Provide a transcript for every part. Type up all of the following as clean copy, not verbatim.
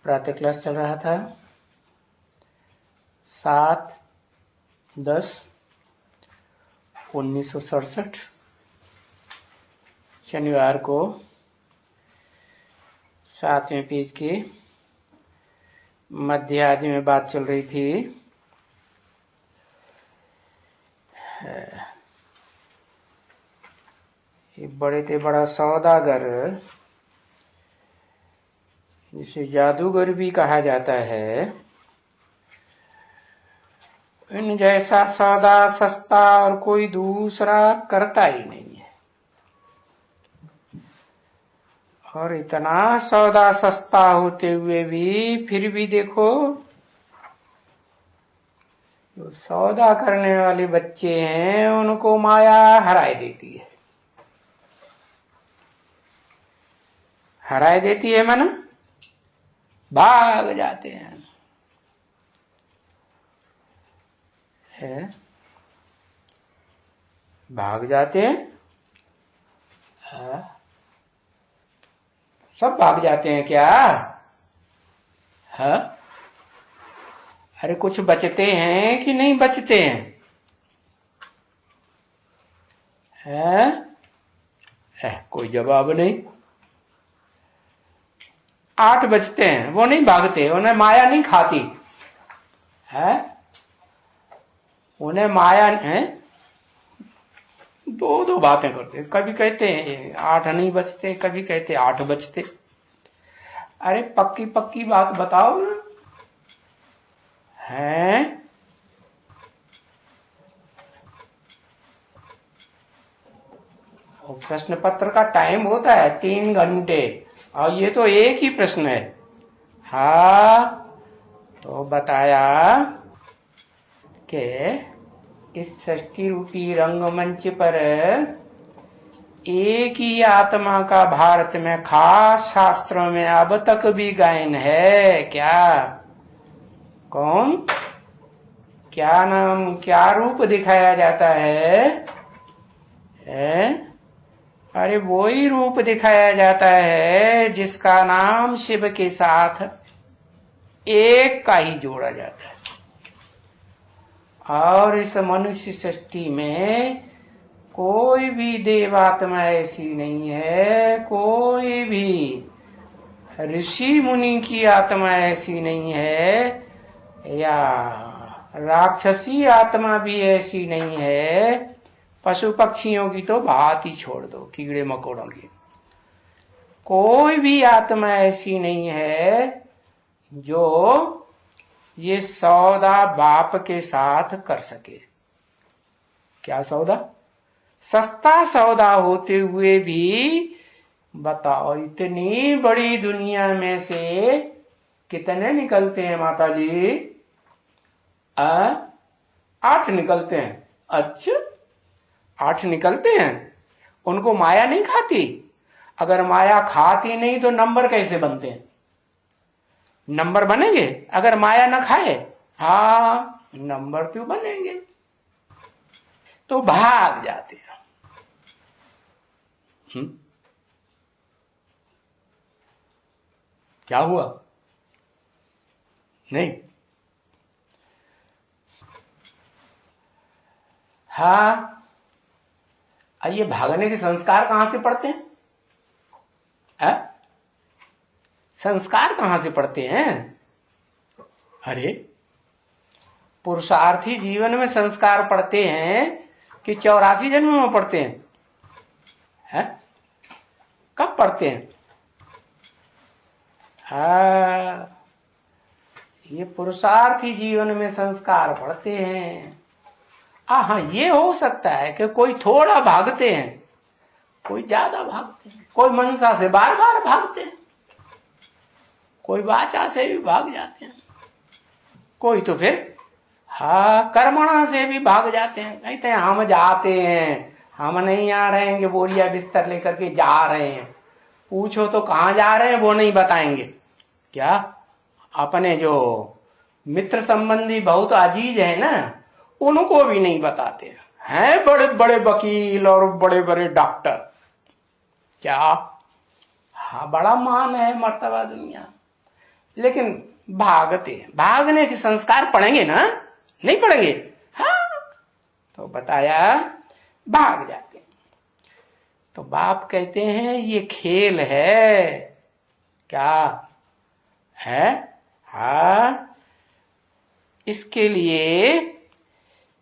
प्रातः क्लास चल रहा था 7/10/1967 शनिवार को 7वें पेज के मध्य आदि में बात चल रही थी। बड़े ते बड़ा सौदागर, जिसे जादूगर भी कहा जाता है, इन जैसा सौदा सस्ता और कोई दूसरा करता ही नहीं है। और इतना सौदा सस्ता होते हुए भी फिर भी देखो, जो सौदा करने वाले बच्चे हैं उनको माया हराए देती है। हराए देती है माना भाग जाते हैं। भाग जाते हैं, सब भाग जाते हैं क्या? अरे कुछ बचते हैं कि नहीं बचते हैं? कोई जवाब नहीं। 8 बचते हैं, वो नहीं भागते, उन्हें माया नहीं खाती है। उन्हें माया है, दो बातें करते। कभी कहते हैं 8 नहीं बचते, कभी कहते 8 बचते। अरे पक्की पक्की बात बताओ ना। है प्रश्न पत्र का टाइम होता है 3 घंटे, और ये तो एक ही प्रश्न है। तो बताया कि इस सृष्टि रूपी रंगमंच पर एक ही आत्मा का भारत में खास शास्त्रों में अब तक भी गायन है। क्या? कौन? क्या नाम, क्या रूप दिखाया जाता है? अरे वो ही रूप दिखाया जाता है जिसका नाम शिव के साथ एक का ही जोड़ा जाता है। और इस मनुष्य सृष्टि में कोई भी देवात्मा ऐसी नहीं है, कोई भी ऋषि मुनि की आत्मा ऐसी नहीं है, या राक्षसी आत्मा भी ऐसी नहीं है। पशु पक्षियों की तो बात ही छोड़ दो, कीड़े मकोड़ों की। कोई भी आत्मा ऐसी नहीं है जो ये सौदा बाप के साथ कर सके। क्या सौदा? सस्ता सौदा होते हुए भी बताओ, इतनी बड़ी दुनिया में से कितने निकलते हैं माता जी? 8 निकलते हैं। अच्छा, 8 निकलते हैं। उनको माया नहीं खाती? अगर माया खाती नहीं तो नंबर कैसे बनते हैं? नंबर बनेंगे अगर माया न खाए? नंबर क्यों बनेंगे? तो भाग जाते हैं। क्या हुआ? नहीं। ये भागने के संस्कार कहां से पड़ते हैं? संस्कार कहां से पड़ते हैं? अरे पुरुषार्थी जीवन में संस्कार पड़ते हैं कि 84 जन्म में पड़ते हैं? कब पड़ते हैं? ये पुरुषार्थी जीवन में संस्कार पड़ते हैं। ये हो सकता है कि कोई थोड़ा भागते हैं, कोई ज्यादा भागते हैं, कोई मनसा से बार बार भागते हैं, कोई वाचा से भी भाग जाते हैं, कोई तो फिर कर्मणा से भी भाग जाते हैं। कहते हैं हम जाते हैं, हम नहीं आ रहे हैं कि बोरिया बिस्तर लेकर के जा रहे हैं। पूछो तो कहाँ जा रहे हैं वो नहीं बताएंगे। क्या? अपने जो मित्र संबंधी बहुत अजीज है ना, उनको भी नहीं बताते हैं। बड़े बड़े वकील और बड़े बड़े डॉक्टर, क्या? बड़ा मान है, मर्तबा दुनिया, लेकिन भागते हैं। भागने के संस्कार पड़ेंगे ना, नहीं पड़ेंगे? हाँ, तो बताया भाग जाते हैं। तो बाप कहते हैं ये खेल है। क्या है? हाँ, इसके लिए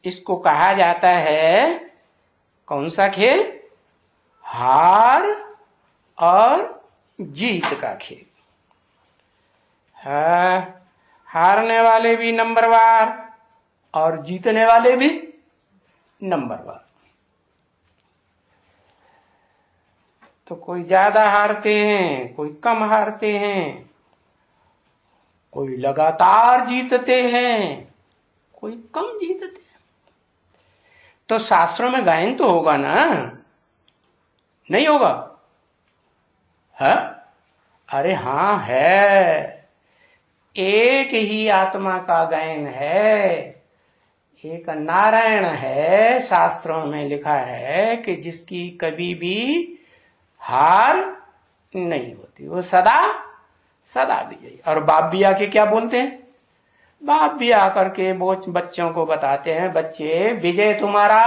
इसको कहा जाता है कौन सा खेल? हार और जीत का खेल। हाँ, हारने वाले भी नंबरवार और जीतने वाले भी नंबरवार। तो कोई ज्यादा हारते हैं, कोई कम हारते हैं, कोई लगातार जीतते हैं, कोई कम जीतते हैं। तो शास्त्रों में गायन तो होगा ना, नहीं होगा? है? अरे हाँ है। एक ही आत्मा का गायन है, एक नारायण है। शास्त्रों में लिखा है कि जिसकी कभी भी हार नहीं होती, वो सदा सदा विजयी। और बाप भी आके क्या बोलते हैं? बाप भी आकर के बच्चों को बताते हैं, बच्चे विजय तुम्हारा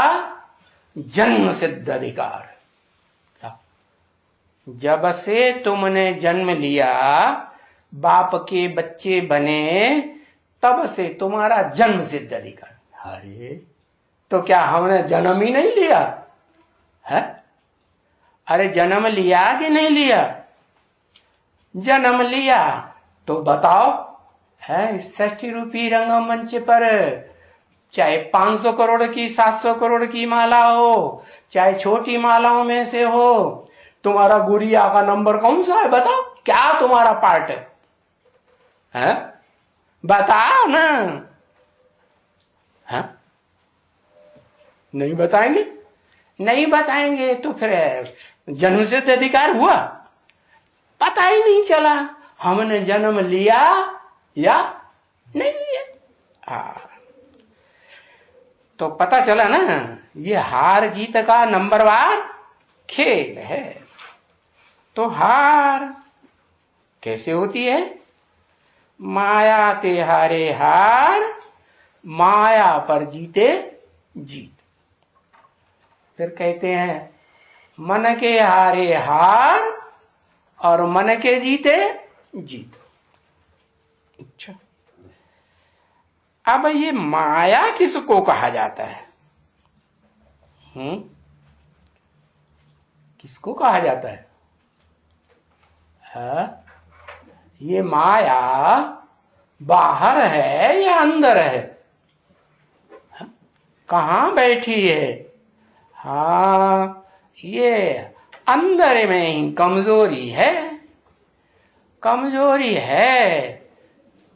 जन्म सिद्ध अधिकार। जब से तुमने जन्म लिया, बाप के बच्चे बने, तब से तुम्हारा जन्म सिद्ध अधिकार। अरे तो क्या हमने जन्म ही नहीं लिया है? अरे जन्म लिया कि नहीं लिया? जन्म लिया। तो बताओ, है 60 रूपी रंगमंच पर चाहे 500 करोड़ की 700 करोड़ की माला हो, चाहे छोटी मालाओं में से हो, तुम्हारा गुड़िया का नंबर कौन सा है? बताओ, क्या तुम्हारा पार्ट है? बताओ ना। है? नहीं बताएंगे? नहीं बताएंगे तो फिर जन्म से तो अधिकार हुआ? पता ही नहीं चला हमने जन्म लिया या नहीं लिया। हाँ, तो पता चला ना, ये हार जीत का नंबरवार खेल है। तो हार कैसे होती है? माया ते हारे हार, माया पर जीते जीत। फिर कहते हैं मन के हारे हार और मन के जीते जीत। अच्छा, अब ये माया किसको कहा जाता है? किसको कहा जाता है? ये माया बाहर है या अंदर है? कहाँ बैठी है? हाँ, ये अंदर में ही कमजोरी है। कमजोरी है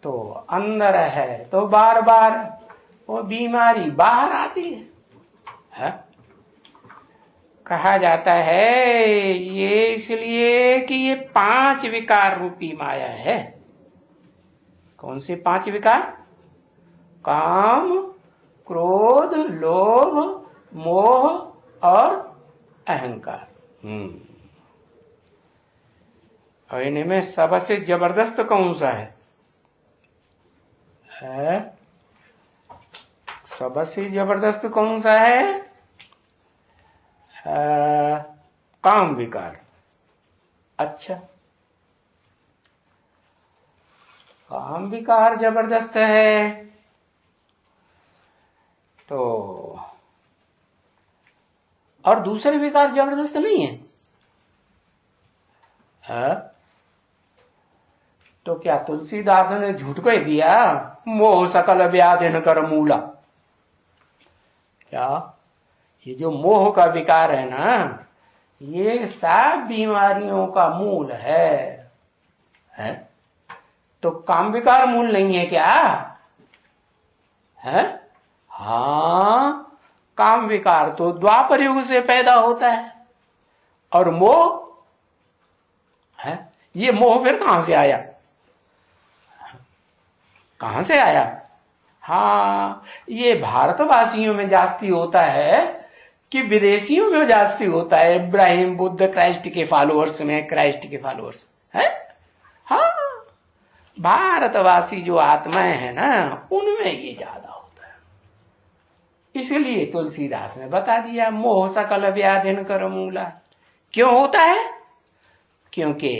तो अंदर है तो बार बार वो बीमारी बाहर आती है? कहा जाता है ये इसलिए कि ये 5 विकार रूपी माया है। कौन से 5 विकार? काम, क्रोध, लोभ, मोह और अहंकार। और इनमें सबसे जबरदस्त कौन सा है? सबसे जबरदस्त कौन सा है? काम विकार। अच्छा, काम विकार जबरदस्त है तो और दूसरे विकार जबरदस्त नहीं है? तो क्या तुलसीदास ने झूठ कह दिया? मोह सकल व्याधि न कर मूला। क्या ये जो मोह का विकार है ना, ये सब बीमारियों का मूल है? तो काम विकार मूल नहीं है क्या? है? हाँ, काम विकार तो द्वापर युग से पैदा होता है। और मोह है, ये मोह फिर कहां से आया? कहां से आया? हाँ, ये भारतवासियों में जास्ती होता है कि विदेशियों में जास्ती होता है? इब्राहिम, बुद्ध, क्राइस्ट के फॉलोअर्स में, क्राइस्ट के फॉलोअर्स है। हाँ, भारतवासी जो आत्माएं हैं ना, उनमें ये ज्यादा होता है। इसलिए तुलसीदास ने बता दिया, मोह सकल व्याधिन कर मूला। क्यों होता है? क्योंकि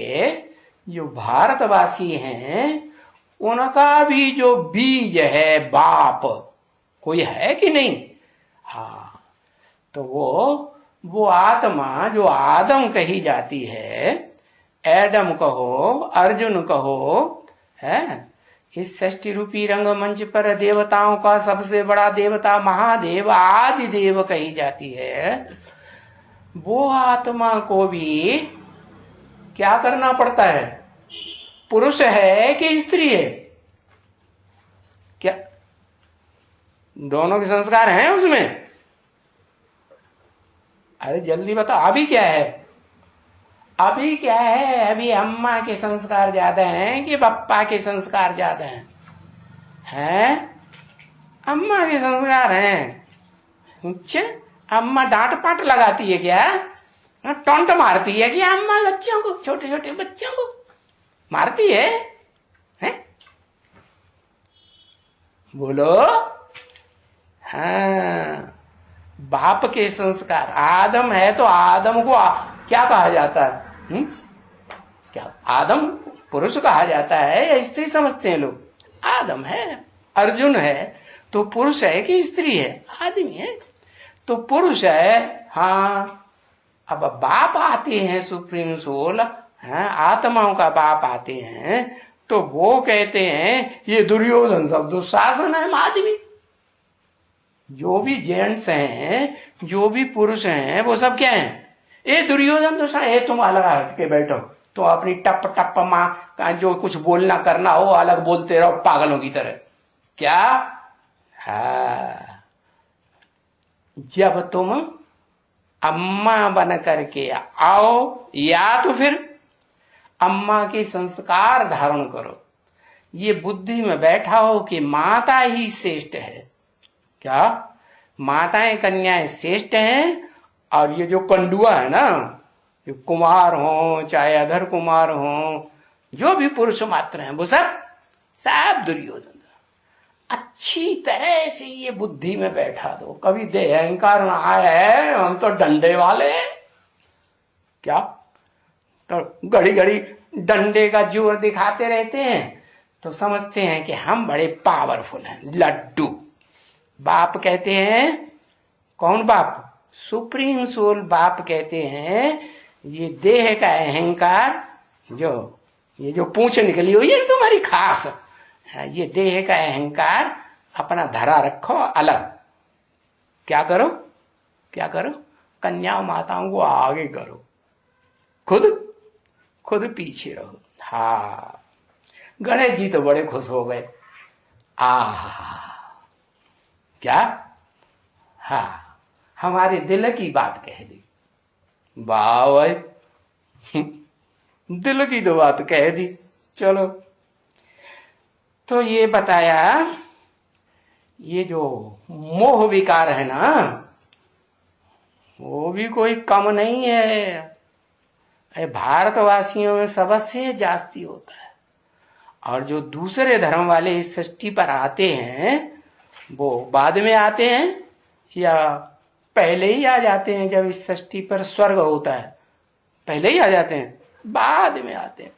जो भारतवासी हैं उनका भी जो बीज है बाप कोई है कि नहीं? हाँ, तो वो आत्मा जो आदम कही जाती है, एडम कहो, अर्जुन कहो, है, इस सृष्टि रूपी रंगमंच पर देवताओं का सबसे बड़ा देवता महादेव आदि देव कही जाती है। वो आत्मा को भी क्या करना पड़ता है? पुरुष है कि स्त्री है? क्या दोनों के संस्कार हैं उसमें? अरे जल्दी बताओ, अभी क्या है? अभी क्या है? अभी अम्मा के संस्कार ज्यादा हैं कि पप्पा के संस्कार ज्यादा हैं? हैं? अम्मा के संस्कार हैं। अच्छा, अम्मा डांट पाट लगाती है क्या? टोंट मारती है कि अम्मा बच्चों को, छोटे छोटे बच्चों को मारती है? हैं? बोलो। हाँ, बाप के संस्कार। आदम है तो आदम को क्या कहा जाता है? क्या आदम पुरुष कहा जाता है या स्त्री समझते हैं लोग? आदम है। अर्जुन है तो पुरुष है कि स्त्री है? आदमी है तो पुरुष है। हाँ, अब बाप आते हैं सुप्रीम सोल, है, आत्माओं का बाप आते हैं, तो वो कहते हैं ये दुर्योधन सब दुशासन है आदमी। जो भी जेंट्स हैं, जो भी पुरुष हैं, वो सब क्या हैं? ये दुर्योधन दुशासन है। तुम अलग हट के बैठो, तो अपनी टप टप माँ का जो कुछ बोलना करना हो अलग बोलते रहो पागलों की तरह। क्या? हाँ, जब तुम अम्मा बन करके आओ या तो फिर अम्मा के संस्कार धारण करो, ये बुद्धि में बैठा हो कि माता ही श्रेष्ठ है। क्या? माताएं कन्याएं श्रेष्ठ हैं, और ये जो कंडुआ है ना, जो कुमार हो चाहे अधर कुमार हो, जो भी पुरुष मात्र हैं, वो सब दुर्योधन। अच्छी तरह से ये बुद्धि में बैठा दो, कभी देह अहंकार ना आए हम तो डंडे वाले हैं। क्या? तो घड़ी घड़ी डंडे का जोर दिखाते रहते हैं, तो समझते हैं कि हम बड़े पावरफुल हैं, लड्डू। बाप कहते हैं, कौन बाप? सुप्रीम सोल बाप कहते हैं, ये देह का अहंकार, ये जो पूंछ निकली हुई है तुम्हारी खास, ये देह का अहंकार अपना धरा रखो अलग। क्या करो? क्या करो? कन्या माताओं को आगे करो, खुद पीछे रहो। हाँ, गणेश जी तो बड़े खुश हो गए। क्या? हाँ, हमारे दिल की बात कह दी। वाह भाई, दिल की तो बात कह दी। चलो, तो ये बताया, ये जो मोह विकार है ना, वो भी कोई कम नहीं है। भारतवासियों में सबसे जास्ती होता है। और जो दूसरे धर्म वाले इस सृष्टि पर आते हैं, वो बाद में आते हैं या पहले ही आ जाते हैं? जब इस सृष्टि पर स्वर्ग होता है, पहले ही आ जाते हैं? बाद में आते हैं।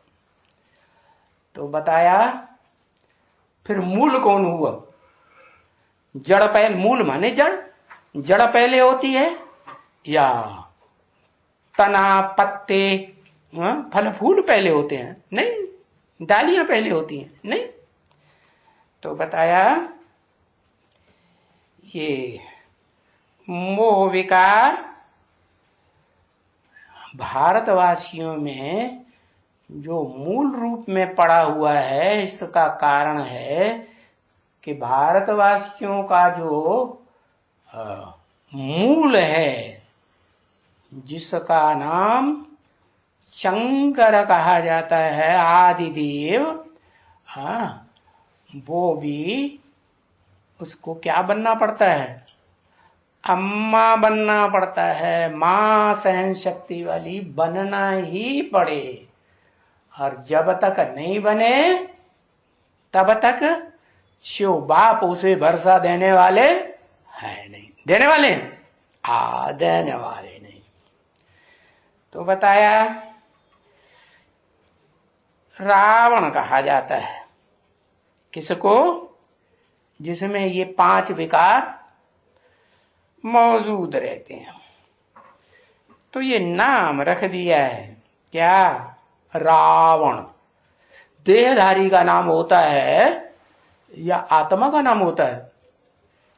तो बताया, फिर मूल कौन हुआ? जड़ पहले, मूल माने जड़ पहले होती है या तना पत्ते फल फूल पहले होते हैं? नहीं, डालियां पहले होती हैं? नहीं। तो बताया, ये मोह विकार भारतवासियों में जो मूल रूप में पड़ा हुआ है, इसका कारण है कि भारतवासियों का जो मूल है, जिसका नाम शंकर कहा जाता है, आदिदेव, हाँ, वो भी उसको क्या बनना पड़ता है? अम्मा बनना पड़ता है। मां सहन शक्ति वाली बनना ही पड़े। और जब तक नहीं बने तब तक शिव बाप उसे भरोसा देने वाले है नहीं। देने वाले देने वाले नहीं। तो बताया रावण कहा जाता है किसको? जिसमें ये 5 विकार मौजूद रहते हैं। तो ये नाम रख दिया है क्या? रावण। देहधारी का नाम होता है या आत्मा का नाम होता है?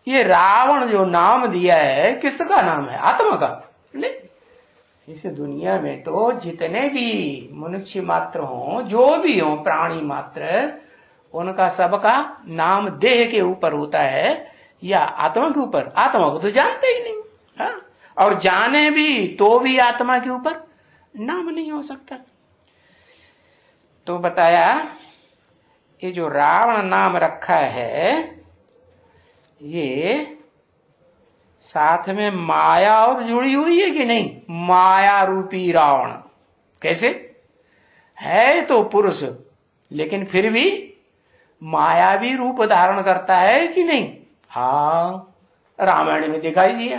ये रावण जो नाम दिया है किसका नाम है? आत्मा का। नहीं, इस दुनिया में तो जितने भी मनुष्य मात्र हों, जो भी हों प्राणी मात्र, उनका सबका नाम देह के ऊपर होता है या आत्मा के ऊपर? आत्मा को तो जानते ही नहीं। हाँ? और जाने भी तो भी आत्मा के ऊपर नाम नहीं हो सकता। तो बताया ये जो रावण नाम रखा है, ये साथ में माया और जुड़ी हुई है कि नहीं? माया रूपी रावण। कैसे? है तो पुरुष, लेकिन फिर भी मायावी रूप धारण करता है कि नहीं? हाँ, रामायण में दिखाई दिया।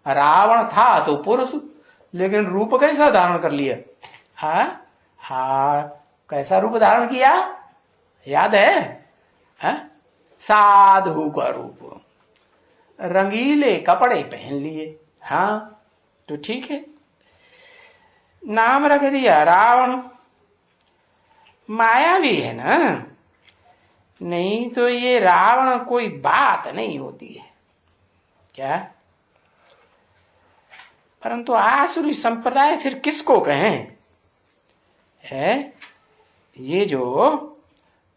रावण था तो पुरुष, लेकिन रूप कैसा धारण कर लिया? हाँ, कैसा रूप धारण किया याद है? साधु का रूप, रंगीले कपड़े पहन लिए। हाँ, तो ठीक है, नाम रख दिया रावण। मायावी है ना? नहीं तो ये रावण कोई बात नहीं होती है क्या? परंतु आसुरी संप्रदाय फिर किसको कहें? है ये जो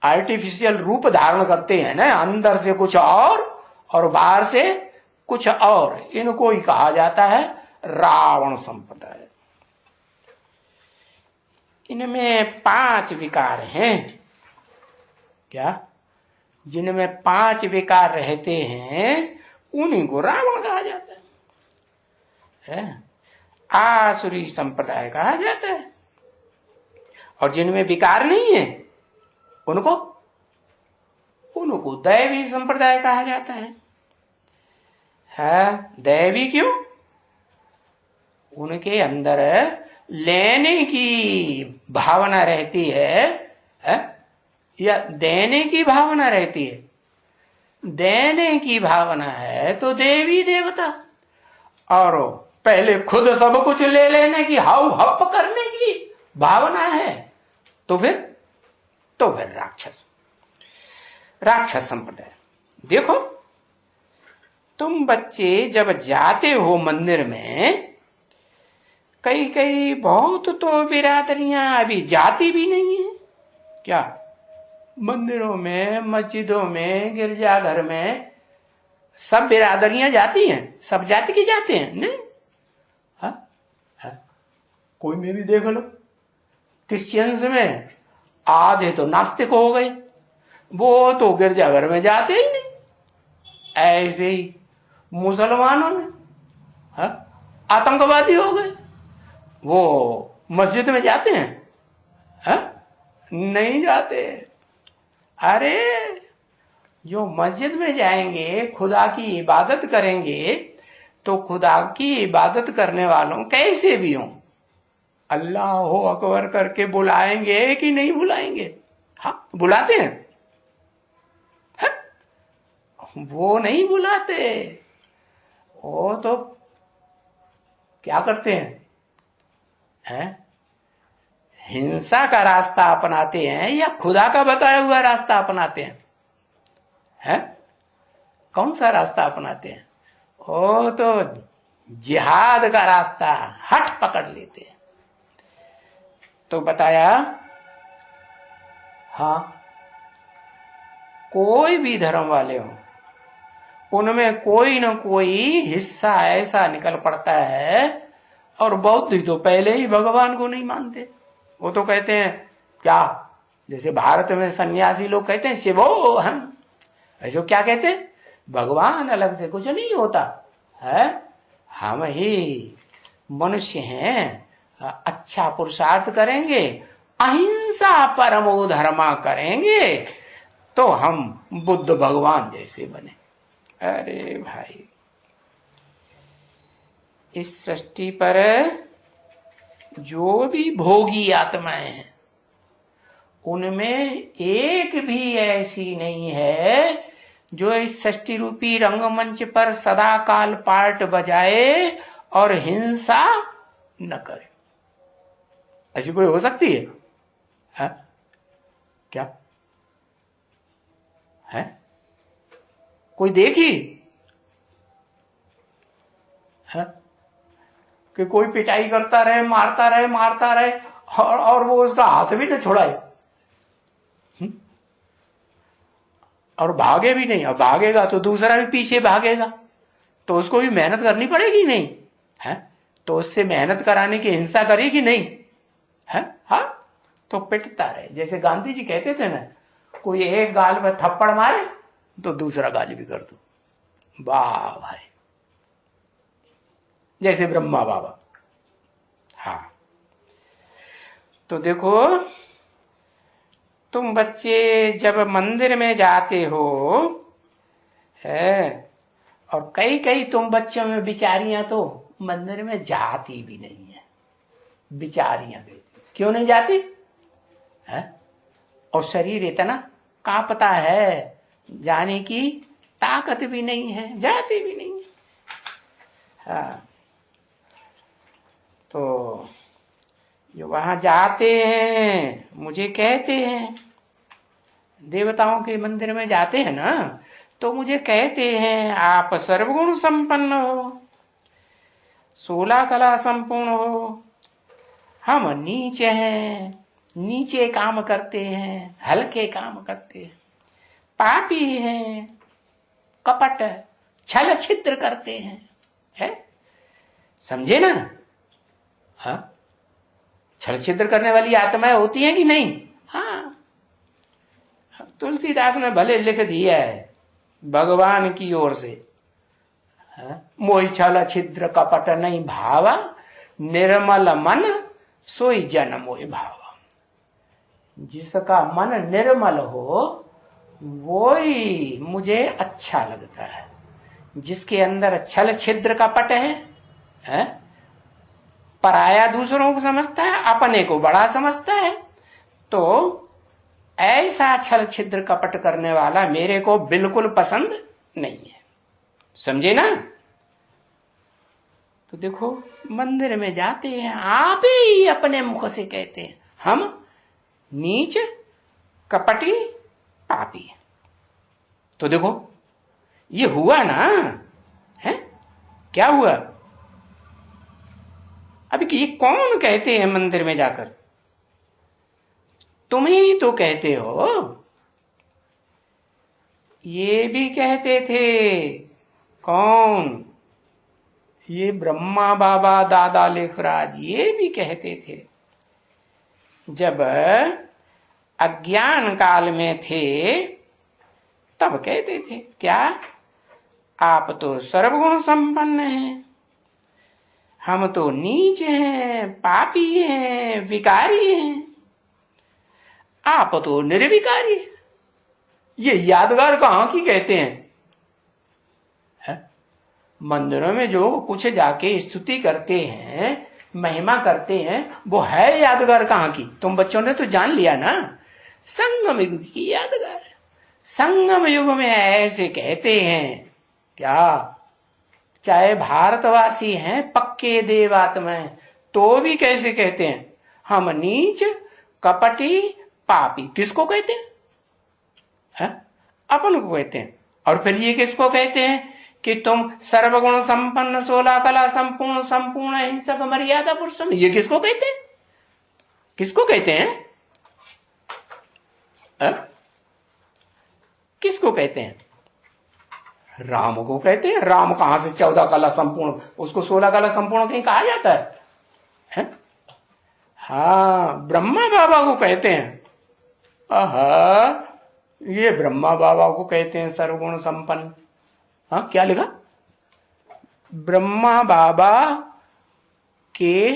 आर्टिफिशियल रूप धारण करते हैं ना, अंदर से कुछ और बाहर से कुछ और, इनको ही कहा जाता है रावण संप्रदाय। इनमें 5 विकार हैं क्या? जिनमें 5 विकार रहते हैं उन्हीं को रावण कहा जाता है। आसुरी संप्रदाय कहा जाता है। और जिनमें विकार नहीं है उनको दैवी संप्रदाय कहा जाता है। दैवी क्यों? उनके अंदर लेने की भावना रहती है या देने की भावना रहती है? देने की भावना है तो देवी देवता, और पहले खुद सब कुछ ले लेने की, हाउ हप करने की भावना है तो फिर राक्षस संप्रदाय। देखो, तुम बच्चे जब जाते हो मंदिर में, कई बहुत तो बिरादरियां अभी जाती भी नहीं है क्या? मंदिरों में, मस्जिदों में, गिरजाघर में सब बिरादरियां जाती हैं, सब जाति के जाते हैं नहीं? कोई में भी देख लो, क्रिश्चियंस में आधे तो नास्तिक हो गए, वो तो गिरजाघर में जाते ही नहीं। ऐसे ही मुसलमानों में आतंकवादी हो गए, वो मस्जिद में जाते हैं? नहीं जाते। अरे जो मस्जिद में जाएंगे, खुदा की इबादत करेंगे, तो खुदा की इबादत करने वालों कैसे भी हों, अल्लाह अकबर करके बुलाएंगे कि नहीं बुलाएंगे? हाँ, बुलाते हैं। वो नहीं बुलाते, वो तो क्या करते हैं? हिंसा का रास्ता अपनाते हैं या खुदा का बताया हुआ रास्ता अपनाते हैं? कौन सा रास्ता अपनाते हैं? वो तो जिहाद का रास्ता हट पकड़ लेते हैं। तो बताया, हाँ, कोई भी धर्म वाले हो, उनमें कोई न कोई हिस्सा ऐसा निकल पड़ता है। और बौद्ध तो पहले ही भगवान को नहीं मानते। वो तो कहते हैं क्या, जैसे भारत में सन्यासी लोग कहते हैं शिवो हम, ऐसे क्या कहते हैं? भगवान अलग से कुछ नहीं होता है, हम ही मनुष्य हैं, अच्छा पुरुषार्थ करेंगे, अहिंसा परमो धर्मा करेंगे, तो हम बुद्ध भगवान जैसे बने। अरे भाई, इस सृष्टि पर जो भी भोगी आत्माएं हैं उनमें एक भी ऐसी नहीं है जो इस सृष्टि रूपी रंगमंच पर सदा काल पार्ट बजाए और हिंसा न करे। ऐसी कोई हो सकती है? क्या है? कोई देखी है कि कोई पिटाई करता रहे, मारता रहे और वो उसका हाथ भी न छुड़ाए और भागे भी नहीं। अब भागेगा तो दूसरा भी पीछे भागेगा, तो उसको भी मेहनत करनी पड़ेगी नहीं है? तो उससे मेहनत कराने की हिंसा करेगी नहीं है? हाँ, तो पिटता रहे। जैसे गांधी जी कहते थे ना, कोई एक गाल में थप्पड़ मारे तो दूसरा गाली भी कर दो। वाह भाई, जैसे ब्रह्मा बाबा। हाँ, तो देखो, तुम बच्चे जब मंदिर में जाते हो है, और कई कई तुम बच्चों में बिचारियां तो मंदिर में जाती भी नहीं है। बिचारियां क्यों नहीं जाती है? और शरीर इतना कांपता है, जाने की ताकत भी नहीं है, जाती भी नहीं है। हाँ, तो जो वहां जाते हैं मुझे कहते हैं, देवताओं के मंदिर में जाते हैं ना, तो मुझे कहते हैं आप सर्वगुण संपन्न हो, 16 कला संपूर्ण हो, हम नीचे हैं, नीचे काम करते हैं, हल्के काम करते हैं, पापी हैं, कपट छल छिद्र करते हैं, है? समझे ना? हाँ, छल छिद्र करने वाली आत्माएं होती हैं कि नहीं? हाँ, तुलसीदास ने भले लिख दिया है भगवान की ओर से, मोहि छल छिद्र कपट नहीं भावा, निर्मल मन सोई जन मोहि भावा। जिसका मन निर्मल हो वो ही मुझे अच्छा लगता है। जिसके अंदर छल छिद्र कपट है? पराया दूसरों को समझता है, अपने को बड़ा समझता है, तो ऐसा छल छिद्र कपट करने वाला मेरे को बिल्कुल पसंद नहीं है। समझे ना? तो देखो, मंदिर में जाते हैं, आप ही अपने मुख से कहते हैं हम नीच कपटी पापी। तो देखो, ये हुआ ना, है? क्या हुआ? अभी ये कौन कहते हैं मंदिर में जाकर? तुम ही तो कहते हो। ये भी कहते थे, कौन? ये ब्रह्मा बाबा दादा लेखराज, ये भी कहते थे जब अज्ञान काल में थे, तब कहते थे क्या? आप तो सर्वगुण संपन्न हैं, हम तो नीच हैं, पापी हैं, विकारी हैं, आप तो निर्विकारी। ये यादगार कहां की कहते हैं? मंदिरों में जो कुछ जाके स्तुति करते हैं, महिमा करते हैं, वो है यादगार कहां की? तुम बच्चों ने तो जान लिया ना, संगम युग की यादगार। संगम युग में ऐसे कहते हैं क्या? चाहे भारतवासी हैं पक्के देवात्माएं, तो भी कैसे कहते हैं? हम नीच कपटी पापी। किसको कहते हैं? अपन को कहते हैं। और फिर ये किसको कहते हैं कि तुम सर्वगुण संपन्न 16 कला संपूर्ण संपूर्ण हिंसक मर्यादा पुरुषम? ये किसको कहते हैं? किसको कहते हैं? किसको कहते हैं? राम को कहते हैं। राम कहां से 14 कला संपूर्ण? उसको 16 कला संपूर्ण कहीं कहा जाता है? हाँ, ब्रह्मा बाबा को कहते हैं। ये ब्रह्मा बाबा को कहते हैं सर्वगुण संपन्न। हाँ, क्या लिखा? ब्रह्मा बाबा के,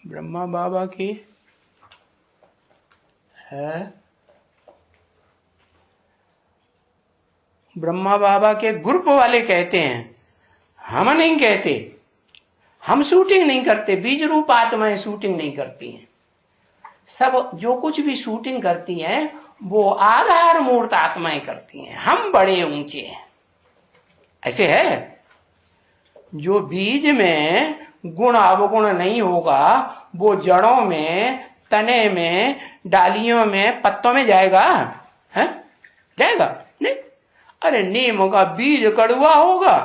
ब्रह्मा बाबा के है। ब्रह्मा बाबा के ग्रुप वाले कहते हैं, हम नहीं कहते। हम शूटिंग नहीं करते, बीज रूप आत्माएं शूटिंग नहीं करती हैं। सब जो कुछ भी शूटिंग करती हैं वो आधार मूर्त आत्माएं करती हैं। हम बड़े ऊंचे हैं, ऐसे है। जो बीज में गुण अवगुण नहीं होगा वो जड़ों में, तने में, डालियों में, पत्तों में जाएगा? है जाएगा? नहीं। अरे नीम का बीज कड़वा होगा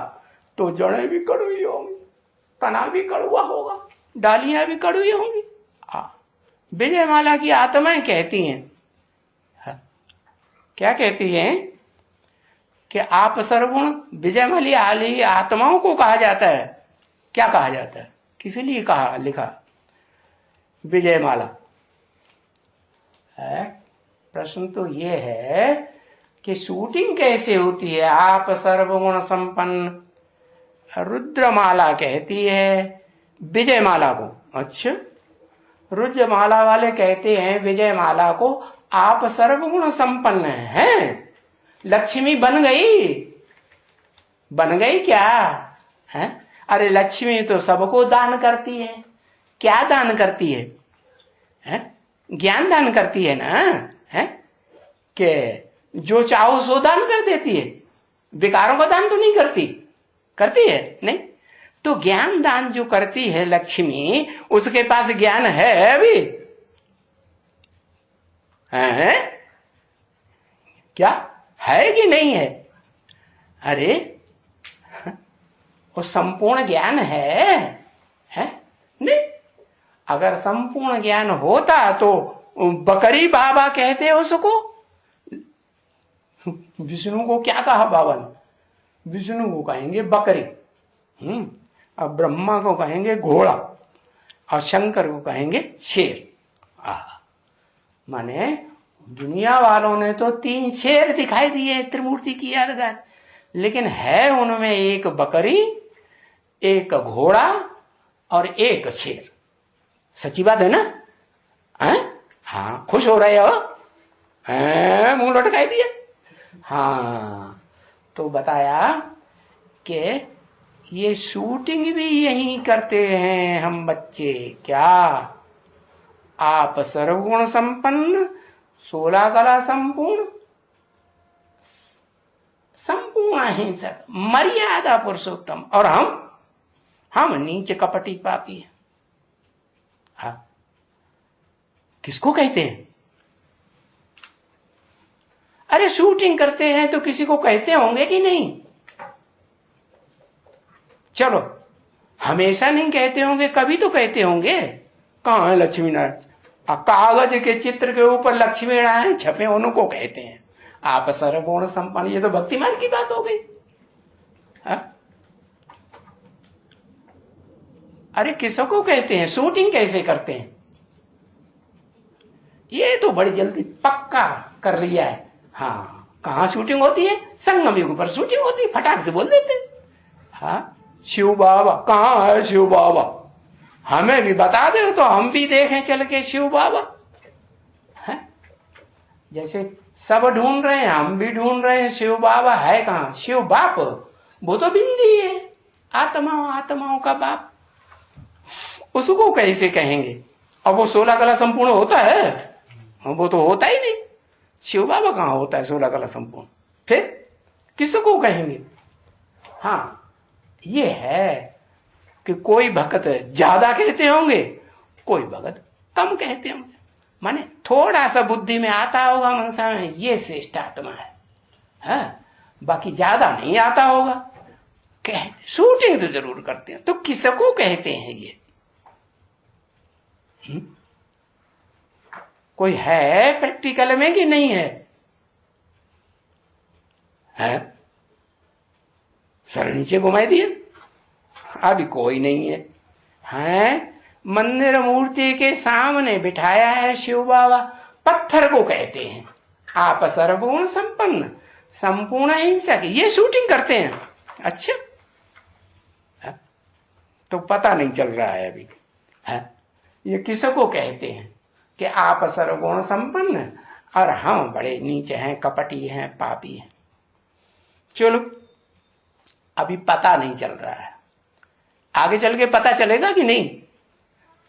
तो जड़ें भी कड़वी होंगी, तना भी कड़वा होगा, डालियां भी कड़वी होंगी। विजयमाला की आत्माएं कहती हैं, क्या कहती हैं कि आप सर्वगुण। विजयमाली आत्माओं को कहा जाता है। क्या कहा जाता है, किस लिए कहा, लिखा विजयमाला है? प्रश्न तो ये है कि शूटिंग कैसे होती है? आप सर्वगुण संपन्न। रुद्रमाला कहती है विजयमाला को। अच्छा, रुद्रमाला वाले कहते हैं विजयमाला को आप सर्वगुण संपन्न हैं। लक्ष्मी बन गई क्या है? अरे लक्ष्मी तो सबको दान करती है। क्या दान करती है? ज्ञान दान करती है ना, है कि जो चाहो सो दान कर देती है। विकारों का दान तो नहीं करती है नहीं। तो ज्ञान दान जो करती है लक्ष्मी, उसके पास ज्ञान है अभी? है क्या, है कि नहीं है? अरे वो संपूर्ण ज्ञान है नहीं। अगर संपूर्ण ज्ञान होता तो बकरी बाबा कहते उसको। विष्णु को क्या कहा बाबा ने? विष्णु को कहेंगे बकरी, अब ब्रह्मा को कहेंगे घोड़ा, और शंकर को कहेंगे शेर। माने दुनिया वालों ने तो 3 शेर दिखाई दिए त्रिमूर्ति की यादगार, लेकिन है उनमें एक बकरी, एक घोड़ा और एक शेर। सच्ची बात है ना? हाँ, खुश हो रहे हो? मुंह लटकाई दिया। हाँ, तो बताया कि ये शूटिंग भी यही करते हैं हम बच्चे। क्या आप सर्वगुण संपन्न, 16 कला संपूर्ण, संपूर्ण अहिंसक, मर्यादा पुरुषोत्तम, और हम नीचे कपटी पापी हैं। हाँ, किसको कहते हैं? अरे शूटिंग करते हैं तो किसी को कहते होंगे कि नहीं? चलो, हमेशा नहीं कहते होंगे, कभी तो कहते होंगे। कहां है लक्ष्मी नारायण? कागज के चित्र के ऊपर लक्ष्मी नारायण छपे, उनको कहते हैं आप सर्वगुण संपन्न। ये तो भक्तिमान की बात हो गई। अरे किसको कहते हैं? शूटिंग कैसे करते हैं? ये तो बड़ी जल्दी पक्का कर लिया है। हाँ, कहाँ शूटिंग होती है? संगम युग पर शूटिंग होती है, फटाक से बोल देते। हाँ, शिव बाबा कहाँ है? शिव बाबा हमें भी बता दो तो हम भी देखें चल के शिव बाबा। है जैसे सब ढूंढ रहे हैं, हम भी ढूंढ रहे हैं शिव बाबा है कहाँ? शिव बाप वो तो बिंदी है, आत्माओं का बाप। उसको कैसे कहेंगे? अब वो 16 कला संपूर्ण होता है? वो तो होता ही नहीं। शिव बाबा कहाँ होता है 16 कला संपूर्ण? फिर किसको कहेंगे? हाँ, ये है कि कोई भक्त ज्यादा कहते होंगे, कोई भक्त कम कहते होंगे। माने थोड़ा सा बुद्धि में आता होगा मनसा में, ये श्रेष्ठ आत्मा है, बाकी ज्यादा नहीं आता होगा। कहते शूटिंग तो जरूर करते हैं, तो किसको कहते हैं ये? कोई है प्रैक्टिकल में कि नहीं है? सर नीचे घुमाई दिए, अभी कोई नहीं है। मंदिर मूर्ति के सामने बिठाया है शिव बाबा, पत्थर को कहते हैं आप सर्वगुण संपन्न, संपूर्ण अहिंसक। ये शूटिंग करते हैं। अच्छा, तो पता नहीं चल रहा है अभी। ये किसको कहते हैं? कि आप सर्वगुण संपन्न और हम बड़े नीचे हैं, कपटी हैं, पापी हैं। चलो अभी पता नहीं चल रहा है, आगे चल के पता चलेगा कि नहीं।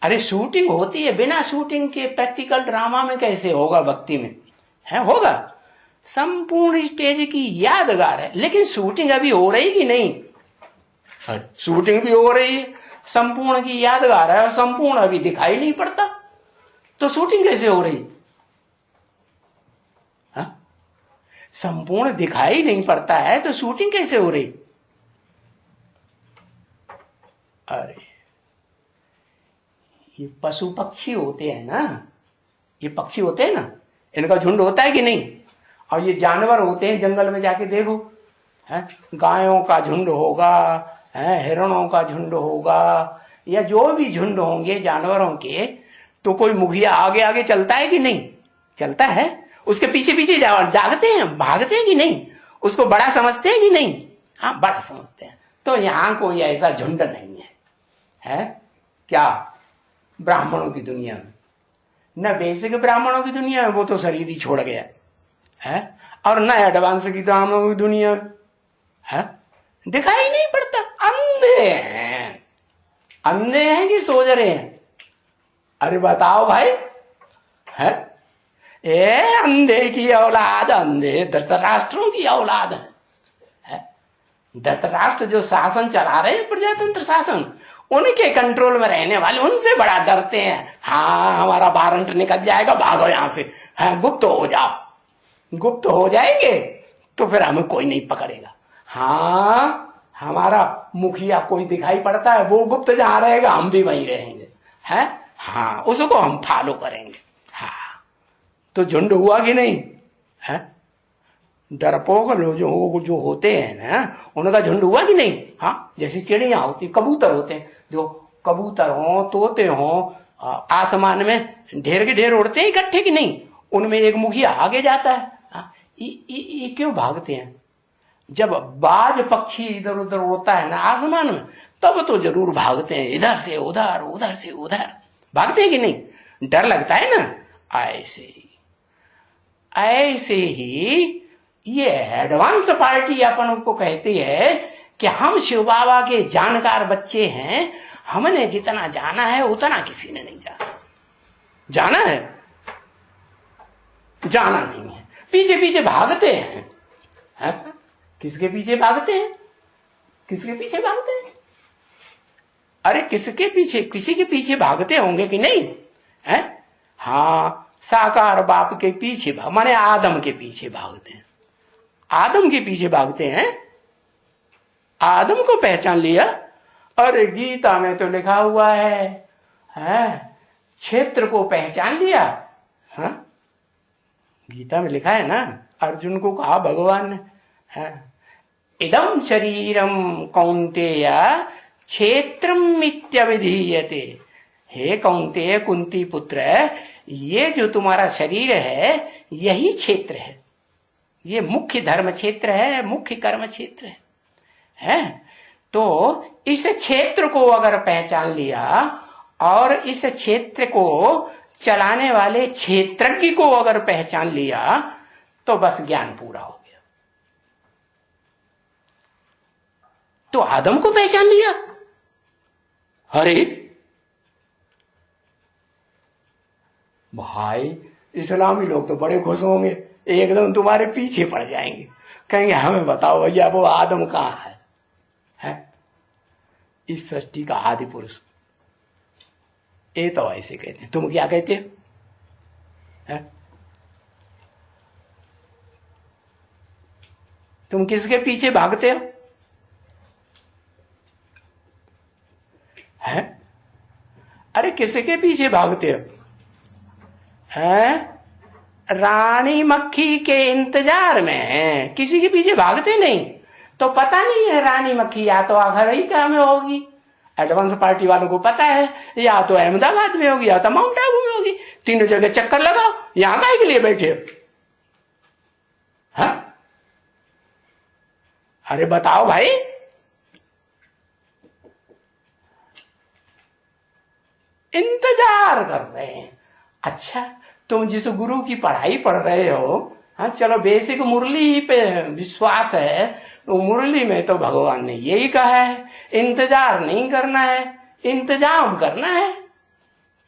अरे शूटिंग होती है, बिना शूटिंग के प्रैक्टिकल ड्रामा में कैसे होगा, भक्ति में है होगा। संपूर्ण स्टेज की यादगार है, लेकिन शूटिंग अभी हो रही कि नहीं। शूटिंग भी हो रही है, संपूर्ण की यादगार है और संपूर्ण अभी दिखाई नहीं पड़ता, तो शूटिंग कैसे हो रही। संपूर्ण दिखाई नहीं पड़ता है तो शूटिंग कैसे हो रही। अरे ये पशु पक्षी होते हैं ना, ये पक्षी होते हैं ना, इनका झुंड होता है कि नहीं। और ये जानवर होते हैं, जंगल में जाके देखो, है गायों का झुंड होगा, है हिरणों का झुंड होगा, या जो भी झुंड होंगे जानवरों के, तो कोई मुखिया आगे आगे चलता है कि नहीं, चलता है। उसके पीछे पीछे जागते हैं, भागते हैं कि नहीं, उसको बड़ा समझते हैं कि नहीं। हाँ बड़ा समझते हैं। तो यहां कोई ऐसा झुंड नहीं है क्या ब्राह्मणों की दुनिया में, न बेसिक ब्राह्मणों की दुनिया में, वो तो शरीर ही छोड़ गया है, और न एडवांस की ब्राह्मणों की दुनिया में है, दिखाई नहीं पड़ता। अंधे हैं, अंधे हैं कि सोच रहे हैं। अरे बताओ भाई, है ए अंधे की औलाद, अंधे धृतराष्ट्रों की औलाद है। धृतराष्ट्र जो शासन चला रहे हैं, प्रजातंत्र शासन, उनके कंट्रोल में रहने वाले उनसे बड़ा डरते हैं। हाँ हमारा वारंट निकल जाएगा, भागो यहां से, हाँ गुप्त हो जाओ। गुप्त हो जाएंगे तो फिर हमें कोई नहीं पकड़ेगा। हाँ हमारा मुखिया कोई दिखाई पड़ता है, वो गुप्त जहां रहेगा हम भी वहीं रहेंगे, है हाँ उसको हम फॉलो करेंगे। हाँ तो झुंड हुआ कि नहीं है। डरपोक जो होते हैं ना, उनका झुंड हुआ कि नहीं। हाँ जैसे चिड़िया होती, कबूतर होते हैं, जो कबूतर हो, तोते हो, आसमान में ढेर के ढेर उड़ते हैं इकट्ठे कि नहीं, उनमें एक मुखिया आगे जाता है। ये क्यों भागते हैं। जब बाज पक्षी इधर उधर होता है ना आसमान में, तब तो जरूर भागते हैं, इधर से उधर, उधर से उधर भागते हैं कि नहीं, डर लगता है ना। ऐसे ही ये एडवांस पार्टी अपन को कहती है कि हम शिव बाबा के जानकार बच्चे हैं, हमने जितना जाना है उतना किसी ने नहीं जाना। जाना है, जाना नहीं है, पीछे पीछे भागते हैं, है? किसके पीछे भागते हैं, किसके पीछे भागते हैं। अरे किसके पीछे, किसी के पीछे भागते होंगे कि नहीं है। हाँ साकार बाप के पीछे माने आदम के पीछे भागते हैं, आदम के पीछे भागते हैं। आदम को पहचान लिया। अरे गीता में तो लिखा हुआ है क्षेत्र को पहचान लिया। हाँ गीता में लिखा है ना, अर्जुन को कहा भगवान ने, इदम शरीरम कौन्तेय क्षेत्रम इत्यभिधीयते। हे कौन्तेय कुंती पुत्र, ये जो तुम्हारा शरीर है यही क्षेत्र है, ये मुख्य धर्म क्षेत्र है, मुख्य कर्म क्षेत्र है। तो इस क्षेत्र को अगर पहचान लिया और इस क्षेत्र को चलाने वाले क्षेत्रज्ञ को अगर पहचान लिया तो बस ज्ञान पूरा हो गया। तो आदम को पहचान लिया। अरे भाई इस्लामी लोग तो बड़े खुश होंगे, एकदम तुम्हारे पीछे पड़ जाएंगे, कहेंगे हमें बताओ भैया वो आदम कहां है, इस सृष्टि का आदि पुरुष। ये तो ऐसे कहते हैं, तुम क्या कहते हो। तुम किसके पीछे भागते हो। है अरे किसके पीछे भागते हो। है रानी मक्खी के इंतजार में, किसी के पीछे भागते नहीं। तो पता नहीं है रानी मक्खी या तो अमेरिका में होगी, एडवांस पार्टी वालों को पता है, या तो अहमदाबाद में होगी, या तो माउंट आबू में होगी। तीनों जगह चक्कर लगाओ, यहां काहे के लिए बैठे हो। हाँ अरे बताओ भाई, इंतजार कर रहे हैं। अच्छा, तुम जिस गुरु की पढ़ाई पढ़ रहे हो, हाँ चलो बेसिक मुरली ही पे विश्वास है, तो मुरली में तो भगवान ने यही कहा है इंतजार नहीं करना है, इंतजाम करना है।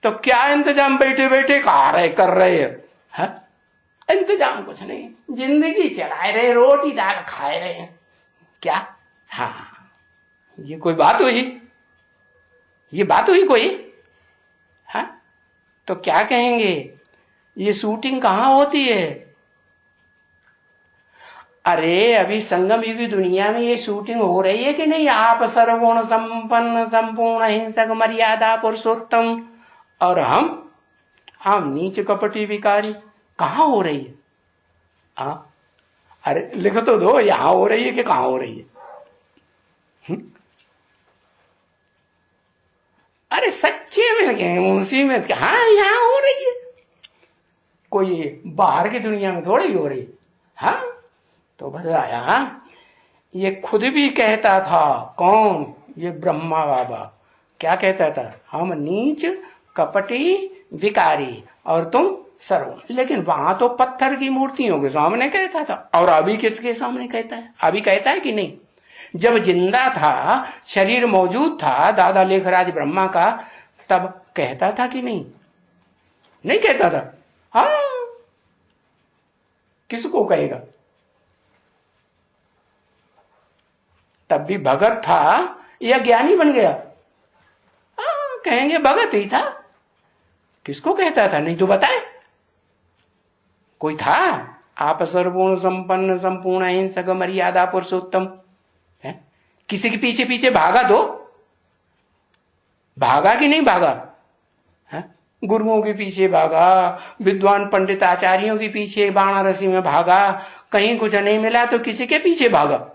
तो क्या इंतजाम बैठे बैठे कर रहे हो? हाँ? इंतजाम कुछ नहीं, जिंदगी चलाए रहे, रोटी दाल खाए रहे हैं क्या? हाँ, ये कोई बात हुई? ये बात हुई कोई? हाँ, तो क्या कहेंगे, ये शूटिंग कहां होती है? अरे अभी संगम युग की दुनिया में ये शूटिंग हो रही है कि नहीं? आप सर्वगुण संपन्न संपूर्ण हिंसक मर्यादा पुरुषोत्तम और हम नीच कपटी विकारी, कहां हो रही है? अरे लिख तो दो, यहां हो रही है कि कहां हो रही है? अरे सच्चे में उसी में, हाँ यहां हो रही है, कोई बाहर की दुनिया में थोड़ी हो रही है। हाँ, तो बताया, ये खुद भी कहता था, कौन? ये ब्रह्मा बाबा क्या कहता था? हम नीच कपटी विकारी और तुम सर्व। लेकिन वहां तो पत्थर की मूर्तियों के सामने कहता था, और अभी किसके सामने कहता है? अभी कहता है कि नहीं? जब जिंदा था, शरीर मौजूद था दादा लेखराज ब्रह्मा का, तब कहता था कि नहीं? नहीं कहता था। हाँ, किसको कहेगा? तब भी भगत था या ज्ञानी बन गया? कहेंगे भगत ही था। किसको कहता था? नहीं तो बताए, कोई था? आप सर्वगुण संपन्न संपूर्ण हिंसक मर्यादा पुरुषोत्तम है? किसी के पीछे पीछे भागा? तो भागा कि नहीं भागा? है? गुरुओं के पीछे भागा, विद्वान पंडित आचार्यों के पीछे वाराणसी में भागा, कहीं कुछ नहीं मिला तो किसी के पीछे भागा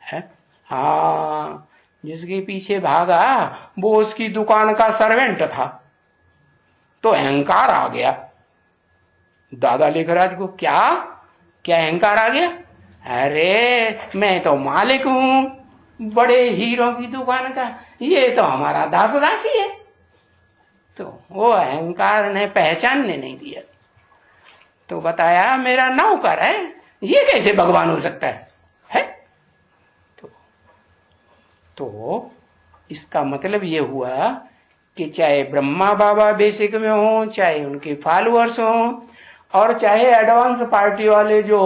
है? हाँ, जिसके पीछे भागा वो उसकी दुकान का सर्वेंट था, तो अहंकार आ गया दादा लेखराज को। क्या क्या अहंकार आ गया? अरे मैं तो मालिक हूं बड़े हीरो की दुकान का, ये तो हमारा दास दासी है। तो वो अहंकार ने पहचानने नहीं दिया, तो बताया मेरा नौकर है, ये कैसे भगवान हो सकता है? तो इसका मतलब ये हुआ कि चाहे ब्रह्मा बाबा बेसिक में हो, चाहे उनके फॉलोअर्स हो, और चाहे एडवांस पार्टी वाले जो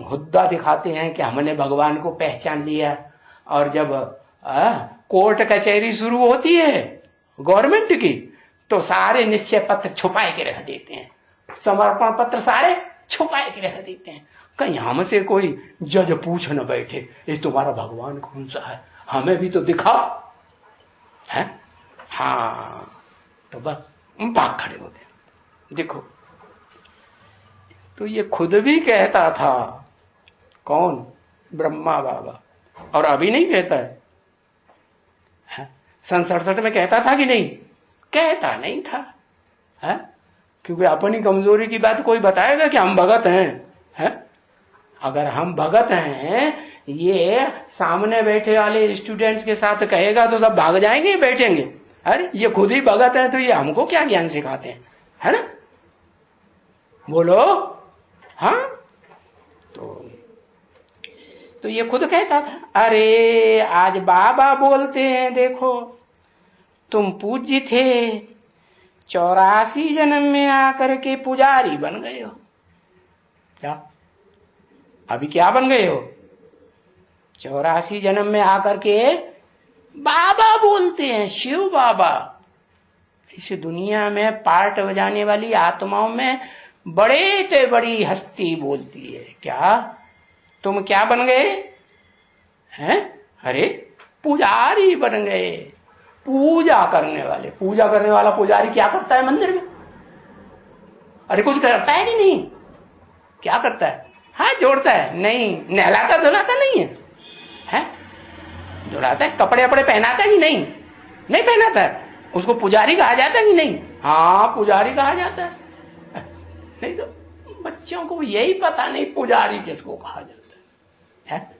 हुद्दा दिखाते हैं कि हमने भगवान को पहचान लिया, और जब कोर्ट कचहरी शुरू होती है गवर्नमेंट की, तो सारे निश्चय पत्र छुपाए के रख देते हैं, समर्पण पत्र सारे छुपाए के रख देते हैं, कहीं हमसे कोई जज पूछ न बैठे ये तुम्हारा भगवान कौन सा है, हमें भी तो दिखाओ है। हाँ, तो बस भाग खड़े होते हैं। देखो, तो ये खुद भी कहता था, कौन? ब्रह्मा बाबा, और अभी नहीं कहता है? सन 67 में कहता था कि नहीं? कहता नहीं था है? क्योंकि अपनी कमजोरी की बात कोई बताएगा कि हम भगत हैं? अगर हम भगत हैं, ये सामने बैठे वाले स्टूडेंट्स के साथ कहेगा तो सब भाग जाएंगे, बैठेंगे। अरे ये खुद ही भगत हैं, तो ये हमको क्या ज्ञान सिखाते हैं? है ना? बोलो। हाँ, तो ये खुद कहता था, अरे आज बाबा बोलते हैं, देखो तुम पूज्य थे, 84 जन्म में आकर के पुजारी बन गए हो। क्या अभी क्या बन गए हो? 84 जन्म में आकर के बाबा बोलते हैं, शिव बाबा। इस दुनिया में पार्ट बजाने वाली आत्माओं में बड़े से बड़ी हस्ती बोलती है। क्या तुम क्या बन गए हैं? अरे पुजारी बन गए, पूजा करने वाले। पूजा करने वाला पुजारी क्या करता है मंदिर में? अरे कुछ करता है कि नहीं? क्या करता है? हाथ जोड़ता है? नहीं। नहलाता धुलाता नहीं है? धुलाता है? कपड़े वपड़े पहनाता है कि नहीं? नहीं पहनाता है। उसको पुजारी कहा जाता है कि नहीं? हाँ, पुजारी कहा जाता है। नहीं तो बच्चों को यही पता नहीं पुजारी किसको कहा जाता है?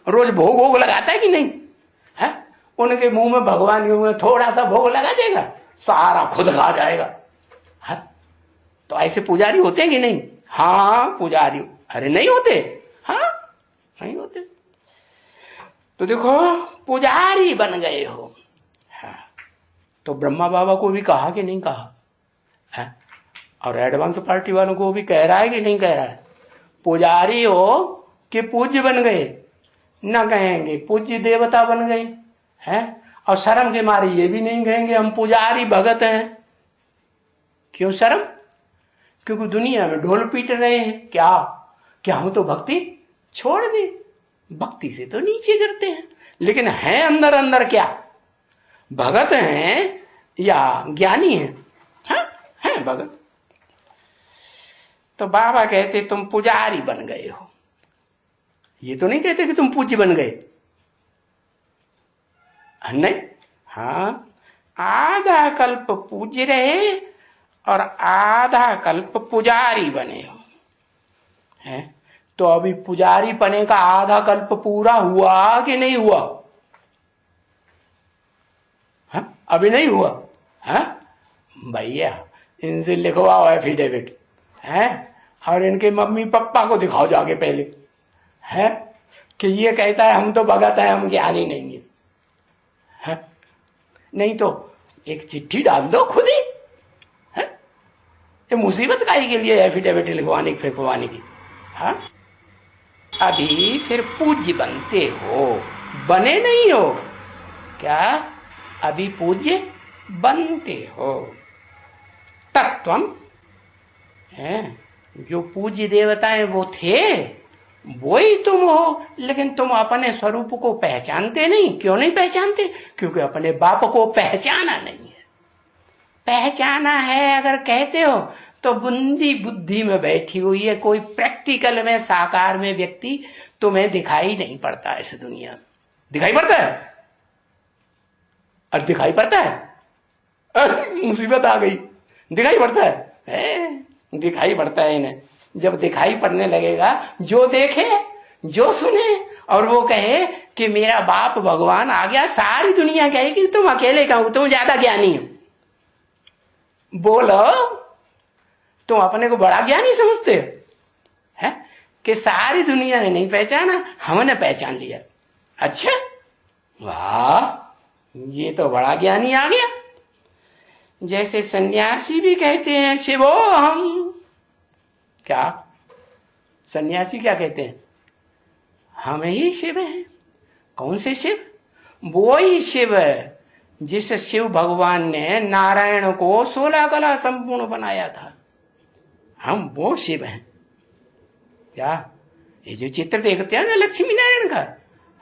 रोज भोग भोग लगाता है कि नहीं है? उनके मुंह में, भगवान के मुंह में थोड़ा सा भोग लगा देगा, सारा खुद खा जाएगा। हाँ, तो ऐसे पुजारी होते हैं कि नहीं? हाँ पुजारी। अरे नहीं होते? हाँ नहीं होते। तो देखो पुजारी बन गए हो। हाँ, तो ब्रह्मा बाबा को भी कहा कि नहीं कहा है? और एडवांस पार्टी वालों को भी कह रहा है कि नहीं कह रहा है? पुजारी हो कि पूज्य बन गए? ना कहेंगे पूज्य देवता बन गए हैं। और शर्म के मारे ये भी नहीं कहेंगे हम पुजारी भगत हैं। क्यों शर्म? क्योंकि दुनिया में ढोल पीट रहे हैं क्या हम तो भक्ति छोड़ दे, भक्ति से तो नीचे गिरते हैं। लेकिन हैं अंदर अंदर क्या? भगत हैं या ज्ञानी हैं? हैं भगत। तो बाबा कहते तुम पुजारी बन गए हो, ये तो नहीं कहते कि तुम पूज्य बन गए। नहीं, हाँ आधा कल्प पूज्य रहे और आधा कल्प पुजारी बने हो हैं। तो अभी पुजारी बने का आधा कल्प पूरा हुआ कि नहीं हुआ? हाँ? अभी नहीं हुआ। हाँ भैया इनसे लिखवाओ एफिडेविट है और इनके मम्मी पापा को दिखाओ जाके पहले है कि ये कहता है हम तो भगत है, हम ज्ञानी नहीं है। नहीं तो एक चिट्ठी डाल दो खुद ही है? ये मुसीबत काहे के लिए एफिडेविट लिखवाने फेंकवाने की? हाँ अभी फिर पूज्य बनते हो, बने नहीं हो क्या? अभी पूज्य बनते हो। तत्वम है, जो पूज्य देवताएं वो थे वो ही तुम हो। लेकिन तुम अपने स्वरूप को पहचानते नहीं। क्यों नहीं पहचानते? क्योंकि अपने बाप को पहचाना नहीं है। पहचाना है अगर कहते हो तो बुंदी बुद्धि में बैठी हुई है, कोई प्रैक्टिकल में साकार में व्यक्ति तुम्हें दिखाई नहीं पड़ता। इस दुनिया में दिखाई पड़ता है? अरे दिखाई पड़ता है? अरे मुसीबत आ गई। दिखाई पड़ता है? दिखाई पड़ता है इन्हें। जब दिखाई पड़ने लगेगा, जो देखे जो सुने और वो कहे कि मेरा बाप भगवान आ गया, सारी दुनिया कहे कि तुम अकेले कहो, तुम ज्यादा ज्ञानी हो। बोलो तुम अपने को बड़ा ज्ञानी समझते हो है कि सारी दुनिया ने नहीं पहचाना, हमने पहचान लिया। अच्छा वाह, ये तो बड़ा ज्ञानी आ गया। जैसे सन्यासी भी कहते हैं शिवो हम। क्या सन्यासी क्या कहते हैं? हम ही शिव हैं। कौन से शिव? वो ही शिव है जिस शिव भगवान ने नारायण को 16 कला संपूर्ण बनाया था। हम वो शिव हैं। क्या ये जो चित्र देखते हैं ना लक्ष्मी नारायण का,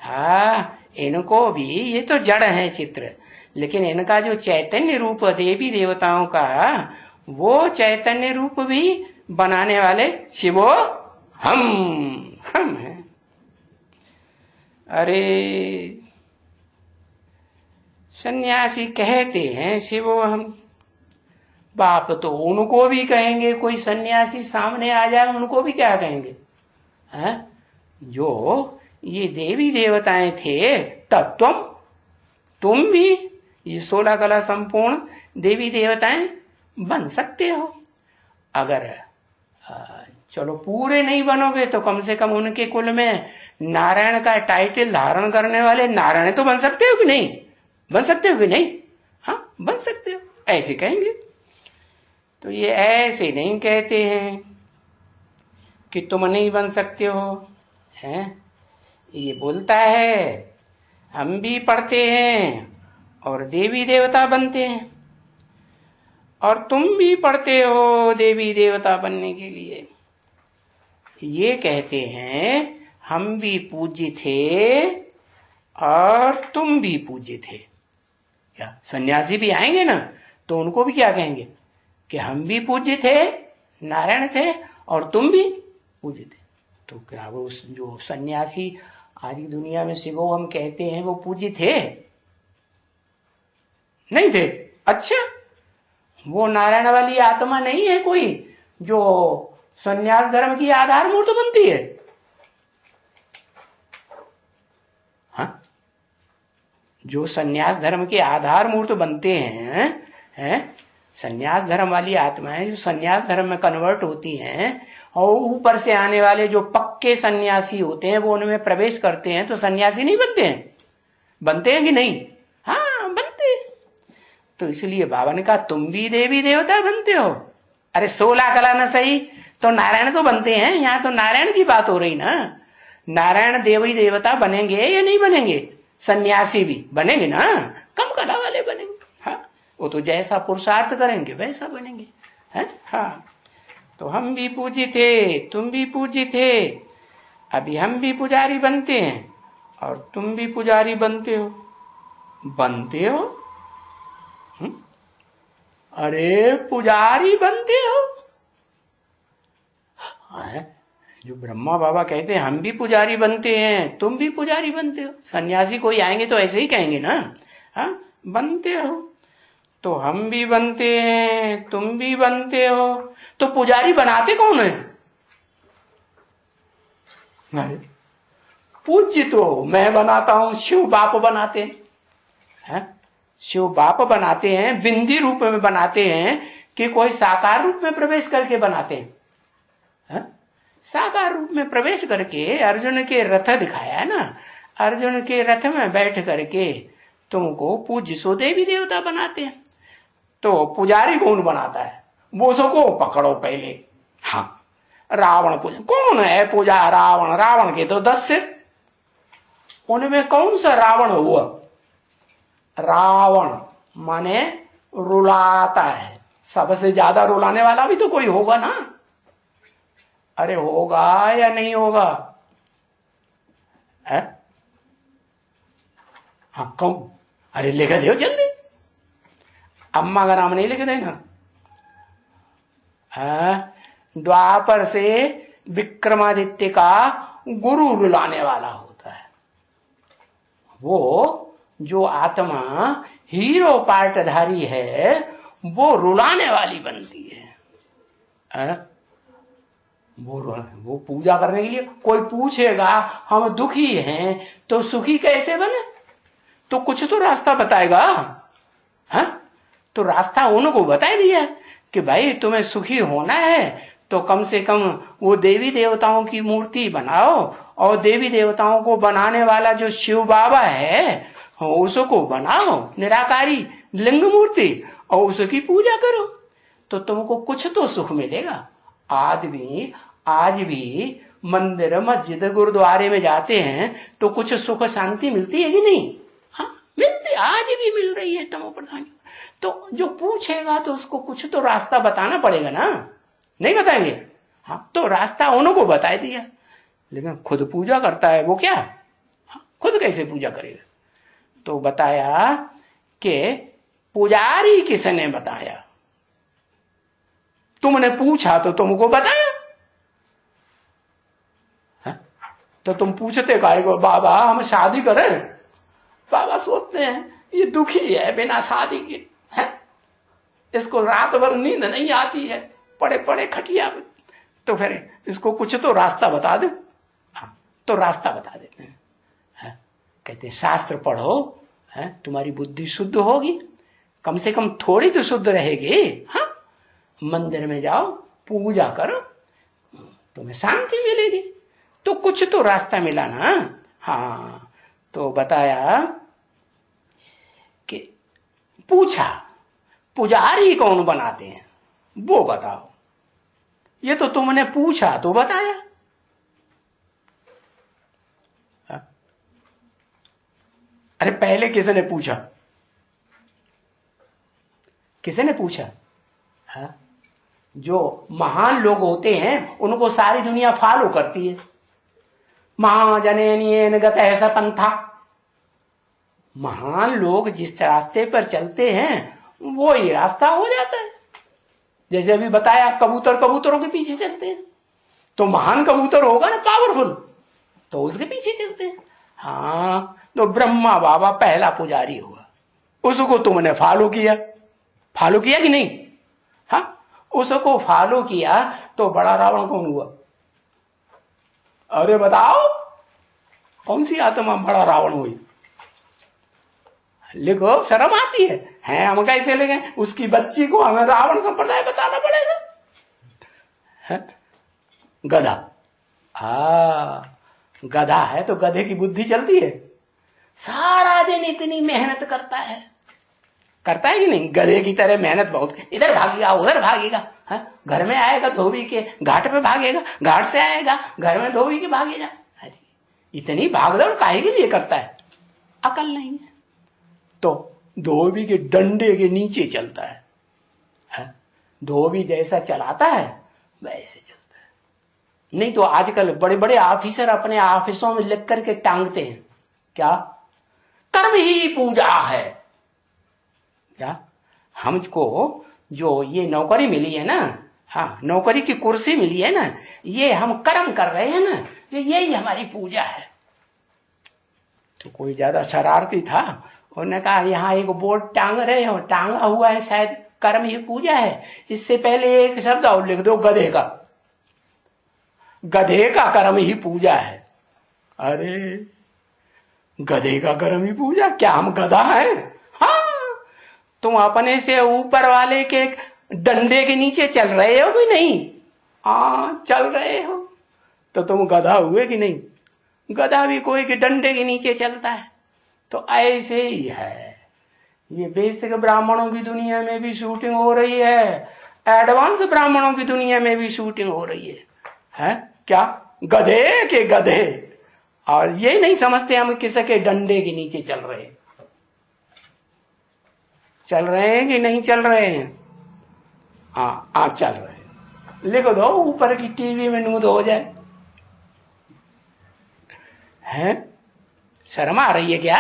हाँ इनको भी, ये तो जड़ है चित्र, लेकिन इनका जो चैतन्य रूप देवी देवताओं का, वो चैतन्य रूप भी बनाने वाले शिवो हम हैं। अरे सन्यासी कहते हैं शिवो हम, बाप तो उनको भी कहेंगे। कोई सन्यासी सामने आ जाए उनको भी क्या कहेंगे? हैं? जो ये देवी देवताएं थे तब तुम भी ये 16 कला संपूर्ण देवी देवताएं बन सकते हो। अगर चलो पूरे नहीं बनोगे तो कम से कम उनके कुल में नारायण का टाइटल धारण करने वाले नारायण तो बन सकते हो कि नहीं? बन सकते हो कि नहीं? हाँ बन सकते हो, ऐसे कहेंगे। तो ये ऐसे नहीं कहते हैं कि तुम नहीं बन सकते हो हैं। ये बोलता है हम भी पढ़ते हैं और देवी देवता बनते हैं, और तुम भी पढ़ते हो देवी देवता बनने के लिए। ये कहते हैं हम भी पूज्य थे और तुम भी पूज्य थे। क्या सन्यासी भी आएंगे ना तो उनको भी क्या कहेंगे कि हम भी पूज्य थे, नारायण थे, और तुम भी पूज्य थे। तो क्या वो जो सन्यासी आज की दुनिया में शिवो हम कहते हैं वो पूज्य थे? नहीं थे। अच्छा, वो नारायण वाली आत्मा नहीं है कोई जो सन्यास धर्म की आधार मूर्त बनती है? हाँ, जो सन्यास धर्म के आधार मूर्त बनते हैं संन्यास धर्म वाली आत्माएं जो संन्यास धर्म में कन्वर्ट होती हैं और ऊपर से आने वाले जो पक्के सन्यासी होते हैं वो उनमें प्रवेश करते हैं तो सन्यासी नहीं बनते हैं? बनते हैं कि नहीं? हाँ, बनते हैं। तो इसलिए बाबा ने कहा तुम भी देवी देवता बनते हो। अरे 16 कला न सही तो नारायण तो बनते हैं। यहाँ तो नारायण की बात हो रही ना। नारायण देवी देवता बनेंगे या नहीं बनेंगे? सन्यासी भी बनेंगे ना, कम कला वाले बनेंगे। हाँ, वो तो जैसा पुरुषार्थ करेंगे वैसा बनेंगे। है हाँ, तो हम भी पूजी थे, तुम भी पूजी थे, अभी हम भी पुजारी बनते हैं और तुम भी पुजारी बनते हो। बनते हो? अरे पुजारी बनते हो? जो ब्रह्मा बाबा कहते हैं हम भी पुजारी बनते हैं, तुम भी पुजारी बनते हो। सन्यासी कोई आएंगे तो ऐसे ही कहेंगे ना, हाँ बनते हो। तो हम भी बनते हैं, तुम भी बनते हो। तो पुजारी बनाते कौन है? अरे पूज्य तो मैं बनाता हूं, शिव बाप बनाते हैं। शिव बाप बनाते हैं, बिंदी रूप में बनाते हैं कि कोई साकार रूप में प्रवेश करके बनाते हैं। साकार रूप में प्रवेश करके अर्जुन के रथ दिखाया है ना, अर्जुन के रथ में बैठ करके तुमको पूज्य सो देवी देवता बनाते हैं। तो पुजारी कौन बनाता है? वो को पकड़ो पहले। हाँ, रावण पूजा कौन है? पूजा रावण। रावण के तो 10 सिर, उनमें कौन सा रावण हुआ? रावण माने रुलाता है, सबसे ज्यादा रुलाने वाला भी तो कोई होगा ना। अरे होगा या नहीं होगा? है? हाँ कौन? अरे लिख दो जल्दी, अम्मा का नाम नहीं लिख देना। द्वापर से विक्रमादित्य का गुरु रुलाने वाला होता है। वो जो आत्मा हीरो पार्टधारी है वो रुलाने वाली बनती है। वो पूजा करने के लिए कोई पूछेगा हम दुखी हैं तो सुखी कैसे बने, तो कुछ तो रास्ता बताएगा। हाँ, तो रास्ता उनको बता दिया कि भाई तुम्हें सुखी होना है तो कम से कम वो देवी देवताओं की मूर्ति बनाओ, और देवी देवताओं को बनाने वाला जो शिव बाबा है उसको बनाओ निराकारी लिंग मूर्ति और उसकी पूजा करो तो तुमको कुछ तो सुख मिलेगा। आदमी आज भी मंदिर मस्जिद गुरुद्वारे में जाते हैं तो कुछ सुख शांति मिलती है कि नहीं? हाँ मिलती, आज भी मिल रही है तमो प्रधान। तो जो पूछेगा तो उसको कुछ तो रास्ता बताना पड़ेगा ना, नहीं बताएंगे? हाँ, तो रास्ता उनको बता दिया, लेकिन खुद पूजा करता है वो क्या? हाँ, खुद कैसे पूजा करेगा? तो बताया कि पुजारी किसने बताया? तुमने पूछा तो तुमको बताया। है? तो तुम पूछते काहे को? बाबा हम शादी करें? बाबा सोचते हैं ये दुखी है बिना शादी के, है? इसको रात भर नींद नहीं आती है, पड़े पड़े खटिया में, तो फिर इसको कुछ तो रास्ता बता दो। हाँ, तो रास्ता बता देते हैं। कहते हैं शास्त्र पढ़ो, है तुम्हारी बुद्धि शुद्ध होगी, कम से कम थोड़ी तो शुद्ध रहेगी। हाँ, मंदिर में जाओ पूजा करो तुम्हें शांति मिलेगी। तो कुछ तो रास्ता मिला ना। हाँ, तो बताया कि पूछा पुजारी कौन बनाते हैं वो बताओ। ये तो तुमने पूछा तो बताया। अरे पहले किसने पूछा? किसने पूछा? हाँ? जो महान लोग होते हैं उनको सारी दुनिया फॉलो करती है। महाजनेन गत ऐसा पंथा, महान लोग जिस रास्ते पर चलते हैं वो ही रास्ता हो जाता है। जैसे अभी बताया कबूतर कबूतरों के पीछे चलते हैं, तो महान कबूतर होगा ना पावरफुल, तो उसके पीछे चलते हैं। हाँ, तो ब्रह्मा बाबा पहला पुजारी हुआ, उसको तुमने फॉलो किया। फॉलो किया कि नहीं? हाँ, उसको फॉलो किया तो बड़ा रावण कौन हुआ? अरे बताओ कौन सी आत्मा बड़ा रावण हुई? लिखो, शर्म आती है हम कैसे लिखें? उसकी बच्ची को हमें रावण संप्रदाय बताना पड़ेगा? है? गधा, गधा है तो गधे की बुद्धि चलती है। सारा दिन इतनी मेहनत करता है कि नहीं? गधे की तरह मेहनत बहुत, इधर भागेगा उधर भागेगा, घर में आएगा धोबी के घाट पे भागेगा, घाट से आएगा घर में धोबी के भागेगा। अरे इतनी भागदौड़ काहे के लिए करता है? अकल नहीं है। तो धोबी के डंडे के नीचे चलता है, धोबी जैसा चलाता है वैसे चलता है। नहीं तो आजकल बड़े बड़े ऑफिसर अपने ऑफिसों में लिख करके टांगते हैं, क्या? कर्म ही पूजा है। क्या? हमको जो ये नौकरी मिली है ना, नौकरी की कुर्सी मिली है ना, ये हम कर्म कर रहे हैं ना, यही हमारी पूजा है। तो कोई ज्यादा शरारती था, उन्होंने कहा यहाँ एक बोर्ड टांग रहे हो, टांगा हुआ है शायद कर्म ही पूजा है, इससे पहले एक शब्द और लिख दो, गधे का। गधे का कर्म ही पूजा है। अरे गधे का कर्म ही पूजा? क्या हम गधा है? तुम अपने से ऊपर वाले के डंडे के नीचे चल रहे हो कि नहीं? चल रहे हो तो तुम गधा हुए कि नहीं? गधा भी कोई के डंडे के नीचे चलता है। तो ऐसे ही है, ये बेसिक ब्राह्मणों की दुनिया में भी शूटिंग हो रही है, एडवांस ब्राह्मणों की दुनिया में भी शूटिंग हो रही है? क्या? गधे के गधे, और ये नहीं समझते हम किसके डंडे के नीचे चल रहे हैं। चल रहे हैं कि नहीं चल रहे हैं? चल रहे हैं। लिख दो, ऊपर की टीवी में नूद हो जाए। हैं? शर्म आ रही है क्या?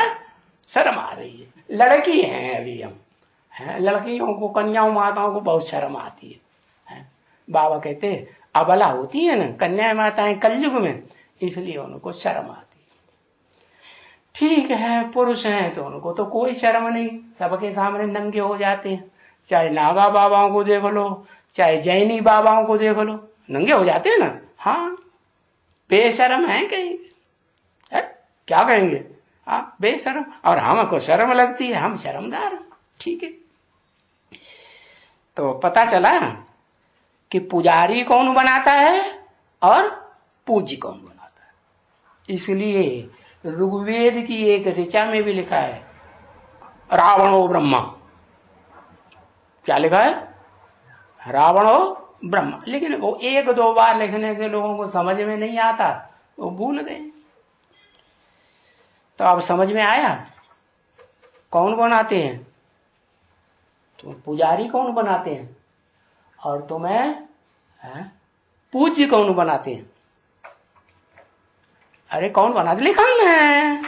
शर्म आ रही है। लड़की हैं अभी हम, लड़कियों को, कन्याओं माताओं को बहुत शर्म आती है। बाबा कहते अबला होती है ना कन्या माताएं कलयुग में, इसलिए उनको शर्म आती है। ठीक है, पुरुष हैं तो उनको तो कोई शर्म नहीं, सबके सामने नंगे हो जाते हैं। चाहे नागा बाबाओं को देख लो, चाहे जैनी बाबाओं को देख लो, नंगे हो जाते हैं ना। बेशर्म है कहीं, क्या कहेंगे? बेशर्म। और हमको शर्म लगती है, हम शर्मदार। ठीक है, तो पता चला कि पुजारी कौन बनाता है और पूज्य कौन बनाता है। इसलिए ऋग्वेद की एक ऋचा में भी लिखा है रावणो ब्रह्मा। क्या लिखा है? रावणो ब्रह्मा। लेकिन वो एक दो बार लिखने से लोगों को समझ में नहीं आता, वो भूल गए। तो अब समझ में आया कौन बनाते हैं? तो पुजारी कौन बनाते हैं और तुम्हें पूज्य कौन बनाते हैं? अरे कौन बनाते? लिखा है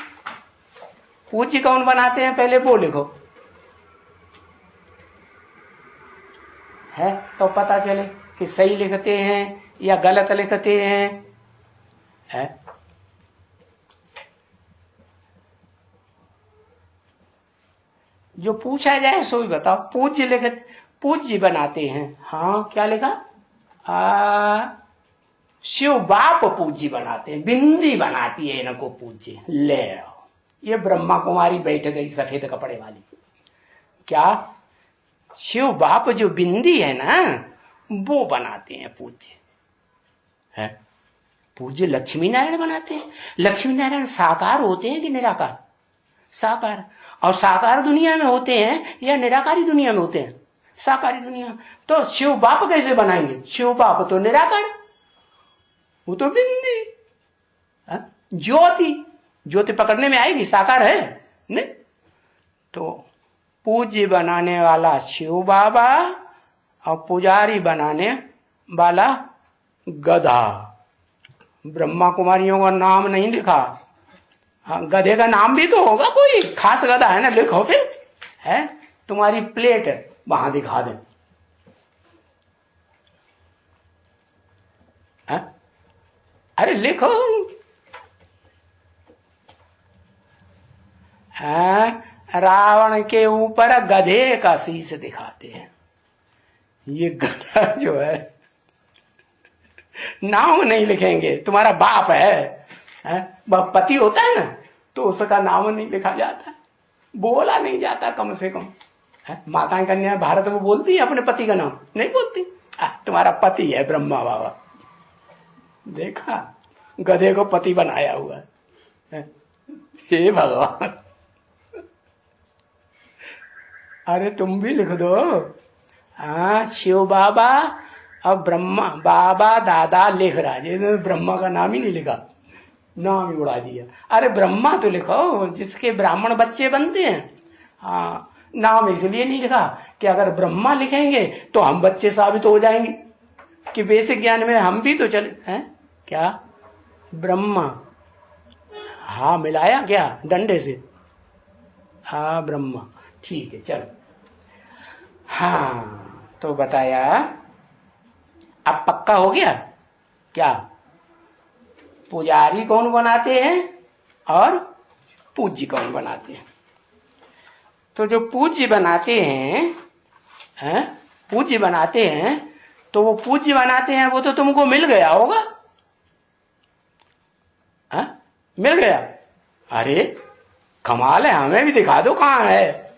पूज्य कौन बनाते हैं, पहले वो लिखो, है तो पता चले कि सही लिखते हैं या गलत लिखते हैं। जो पूछा जाए सो ही बताओ। पूज्य लिखते, पूज्य बनाते हैं। क्या लिखा? शिव बाप पूज्य बनाते हैं, बिंदी बनाती है इनको पूज्य। ले ये ब्रह्मा कुमारी बैठ गई सफेद कपड़े वाली। क्या? शिव बाप जो बिंदी है ना, वो बनाते हैं पूज्य। है पूज्य लक्ष्मी नारायण बनाते हैं। लक्ष्मी नारायण साकार होते हैं कि निराकार? साकार। और साकार दुनिया में होते हैं या निराकारी दुनिया में होते हैं? साकारी दुनिया। तो शिव बाप कैसे बनाएंगे? शिव बाप तो निराकार, वो तो बिंदी। ज्योति, ज्योति पकड़ने में आएगी, साकार है नहीं। तो पूज्य बनाने वाला शिव बाबा और पुजारी बनाने वाला गधा। ब्रह्मा कुमारियों का नाम नहीं लिखा। गधे का नाम भी तो होगा, कोई खास गधा है ना, लिखो फिर। है तुम्हारी प्लेट वहां दिखा दे। अरे लिखो। रावण के ऊपर गधे का शीश दिखाते हैं। ये गधा जो है नाम नहीं लिखेंगे। तुम्हारा बाप है, पति होता है ना, तो उसका नाम नहीं लिखा जाता। बोला नहीं जाता कम से कम। माताएं कन्या भारत में बोलती है अपने पति का नाम? नहीं बोलती। तुम्हारा पति है ब्रह्मा बाबा, देखा गधे को पति बनाया हुआ है। हे भगवान, अरे तुम भी लिख दो। हाँ, शिव बाबा और ब्रह्मा बाबा दादा लिख रहा है, ब्रह्मा का नाम ही नहीं लिखा, नाम ही उड़ा दिया। अरे ब्रह्मा तो लिखो जिसके ब्राह्मण बच्चे बनते हैं। हाँ, नाम इसलिए नहीं लिखा कि अगर ब्रह्मा लिखेंगे तो हम बच्चे साबित हो जाएंगे कि बेसिक ज्ञान में हम भी तो चले हैं। क्या ब्रह्मा? हाँ, मिलाया क्या डंडे से? हाँ ब्रह्मा, ठीक है चलो। हाँ तो बताया, अब पक्का हो गया। क्या पुजारी कौन बनाते हैं और पूज्य कौन बनाते हैं? तो जो पूज्य बनाते हैं, पूज्य बनाते हैं, तो वो पूज्य बनाते हैं वो तो तुमको मिल गया होगा। मिल गया? अरे कमाल है, हमें भी दिखा दो कहां है,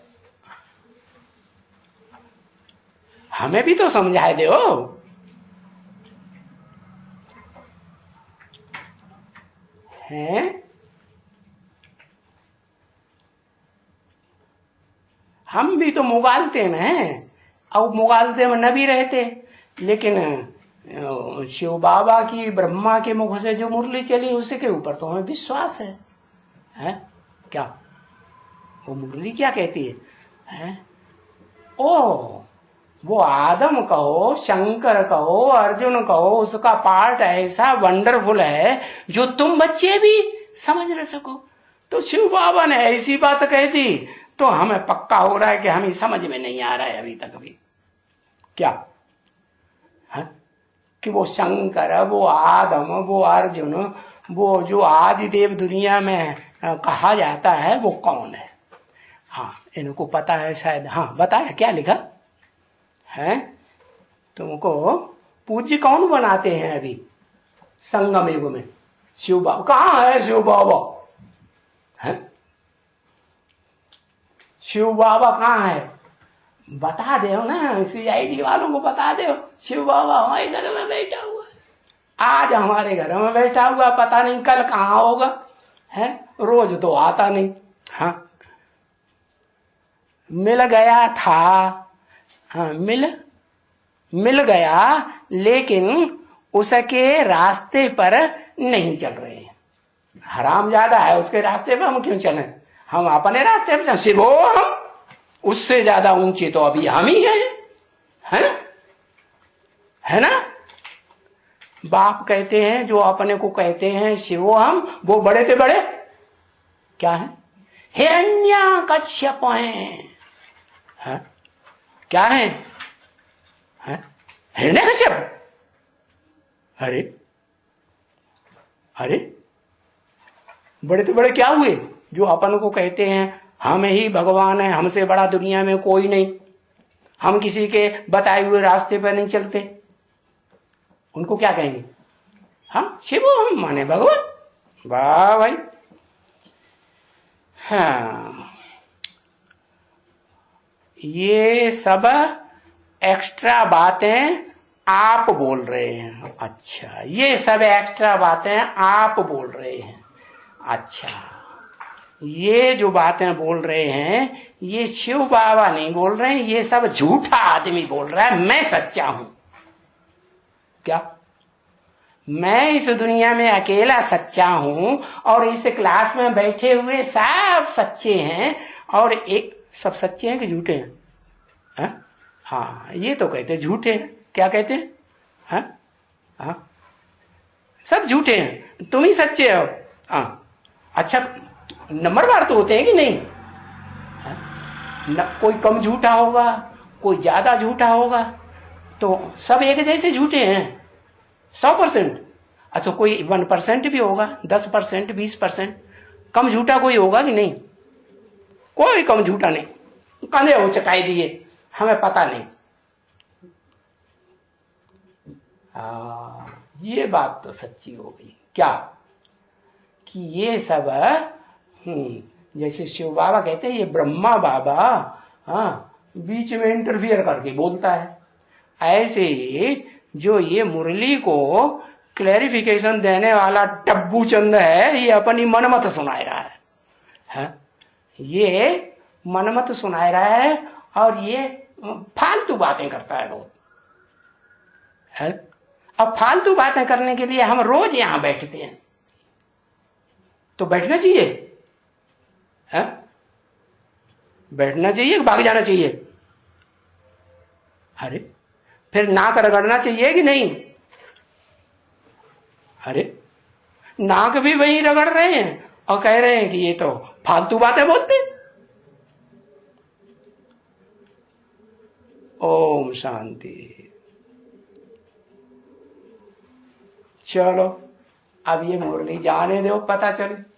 हमें भी तो समझा दो। हैं? हम भी तो मुगालते में हैं, अब मुगालते में न भी रहते, लेकिन शिव बाबा की ब्रह्मा के मुख से जो मुरली चली उसके ऊपर तो हमें विश्वास है। हैं? क्या वो मुरली क्या कहती है? हैं? ओ वो आदम कहो, शंकर कहो, अर्जुन कहो, उसका पार्ट ऐसा वंडरफुल है जो तुम बच्चे भी समझ न सको। तो शिव बाबा ने ऐसी बात कह दी तो हमें पक्का हो रहा है कि हमें समझ में नहीं आ रहा है अभी तक भी। क्या है? कि वो शंकर, वो आदम, वो अर्जुन, वो जो आदि देव दुनिया में कहा जाता है वो कौन है? हाँ, इनको पता है शायद। हाँ बताया, क्या लिखा है? तुमको पूज्य कौन बनाते हैं अभी संगम युग में? शिव बाबा। कहाँ है शिव बाबा? है शिव बाबा कहाँ है? बता दो ना, CID वालों को बता दो। शिव बाबा हमारे घर में बैठा हुआ है, आज हमारे घर में बैठा हुआ, पता नहीं कल कहाँ होगा। है रोज तो आता नहीं। हाँ मिल गया था। हाँ मिल गया, लेकिन उसके रास्ते पर नहीं चल रहे हैं। हराम ज्यादा है उसके रास्ते पर, हम क्यों चलें? हम अपने रास्ते पर शिवो, हम उससे ज्यादा ऊंचे तो अभी हम ही हैं, है ना? है ना? बाप कहते हैं, जो अपने को कहते हैं शिवो हम, वो बड़े से बड़े क्या है? हिरण्यकश्यप हैं। क्या है? हिरण्यकश्यप। अरे अरे बड़े तो बड़े क्या हुए जो अपन को कहते हैं हम ही भगवान है, हमसे बड़ा दुनिया में कोई नहीं, हम किसी के बताए हुए रास्ते पर नहीं चलते। उनको क्या कहेंगे? हाँ शिवो हम माने भगवान। वाह भाई। हाँ ये सब एक्स्ट्रा बातें आप बोल रहे हैं। अच्छा, ये सब एक्स्ट्रा बातें आप बोल रहे हैं। अच्छा, ये जो बातें बोल रहे हैं ये शिव बाबा नहीं बोल रहे हैं, ये सब झूठा आदमी बोल रहा है। मैं सच्चा हूं। क्या मैं इस दुनिया में अकेला सच्चा हूं और इस क्लास में बैठे हुए सब सच्चे हैं? और एक सब सच्चे हैं कि झूठे हैं? हाँ ये तो कहते हैं झूठे हैं। क्या कहते हैं? हाँ सब झूठे हैं, तुम ही सच्चे हो। हाँ अच्छा, नंबरवार तो होते हैं कि नहीं? कोई कम झूठा होगा, कोई ज्यादा झूठा होगा, तो सब एक जैसे झूठे हैं 100%। अच्छा कोई 1% भी होगा, 10%, 20%, कम झूठा कोई होगा कि नहीं? कोई कम झूठा नहीं, कंधे हो चकाई दिए, हमें पता नहीं। ये बात तो सच्ची हो गई। क्या कि ये सब जैसे शिव बाबा कहते हैं ये ब्रह्मा बाबा, हाँ, बीच में इंटरफियर करके बोलता है। ऐसे ही जो ये मुरली को क्लैरिफिकेशन देने वाला टब्बू चंद है, ये अपनी मनमत सुनाए रहा है? ये मनमत सुनाए रहा है और ये फालतू बातें करता है बहुत है। अब फालतू बातें करने के लिए हम रोज यहां बैठते हैं, तो बैठना चाहिए है? बैठना चाहिए, भाग जाना चाहिए? अरे फिर नाक रगड़ना चाहिए कि नहीं? अरे नाक भी वही रगड़ रहे हैं और कह रहे हैं कि ये तो फालतू बातें बोलते हैं। ओम शांति। चलो अब ये मुरली जाने दो, पता चले।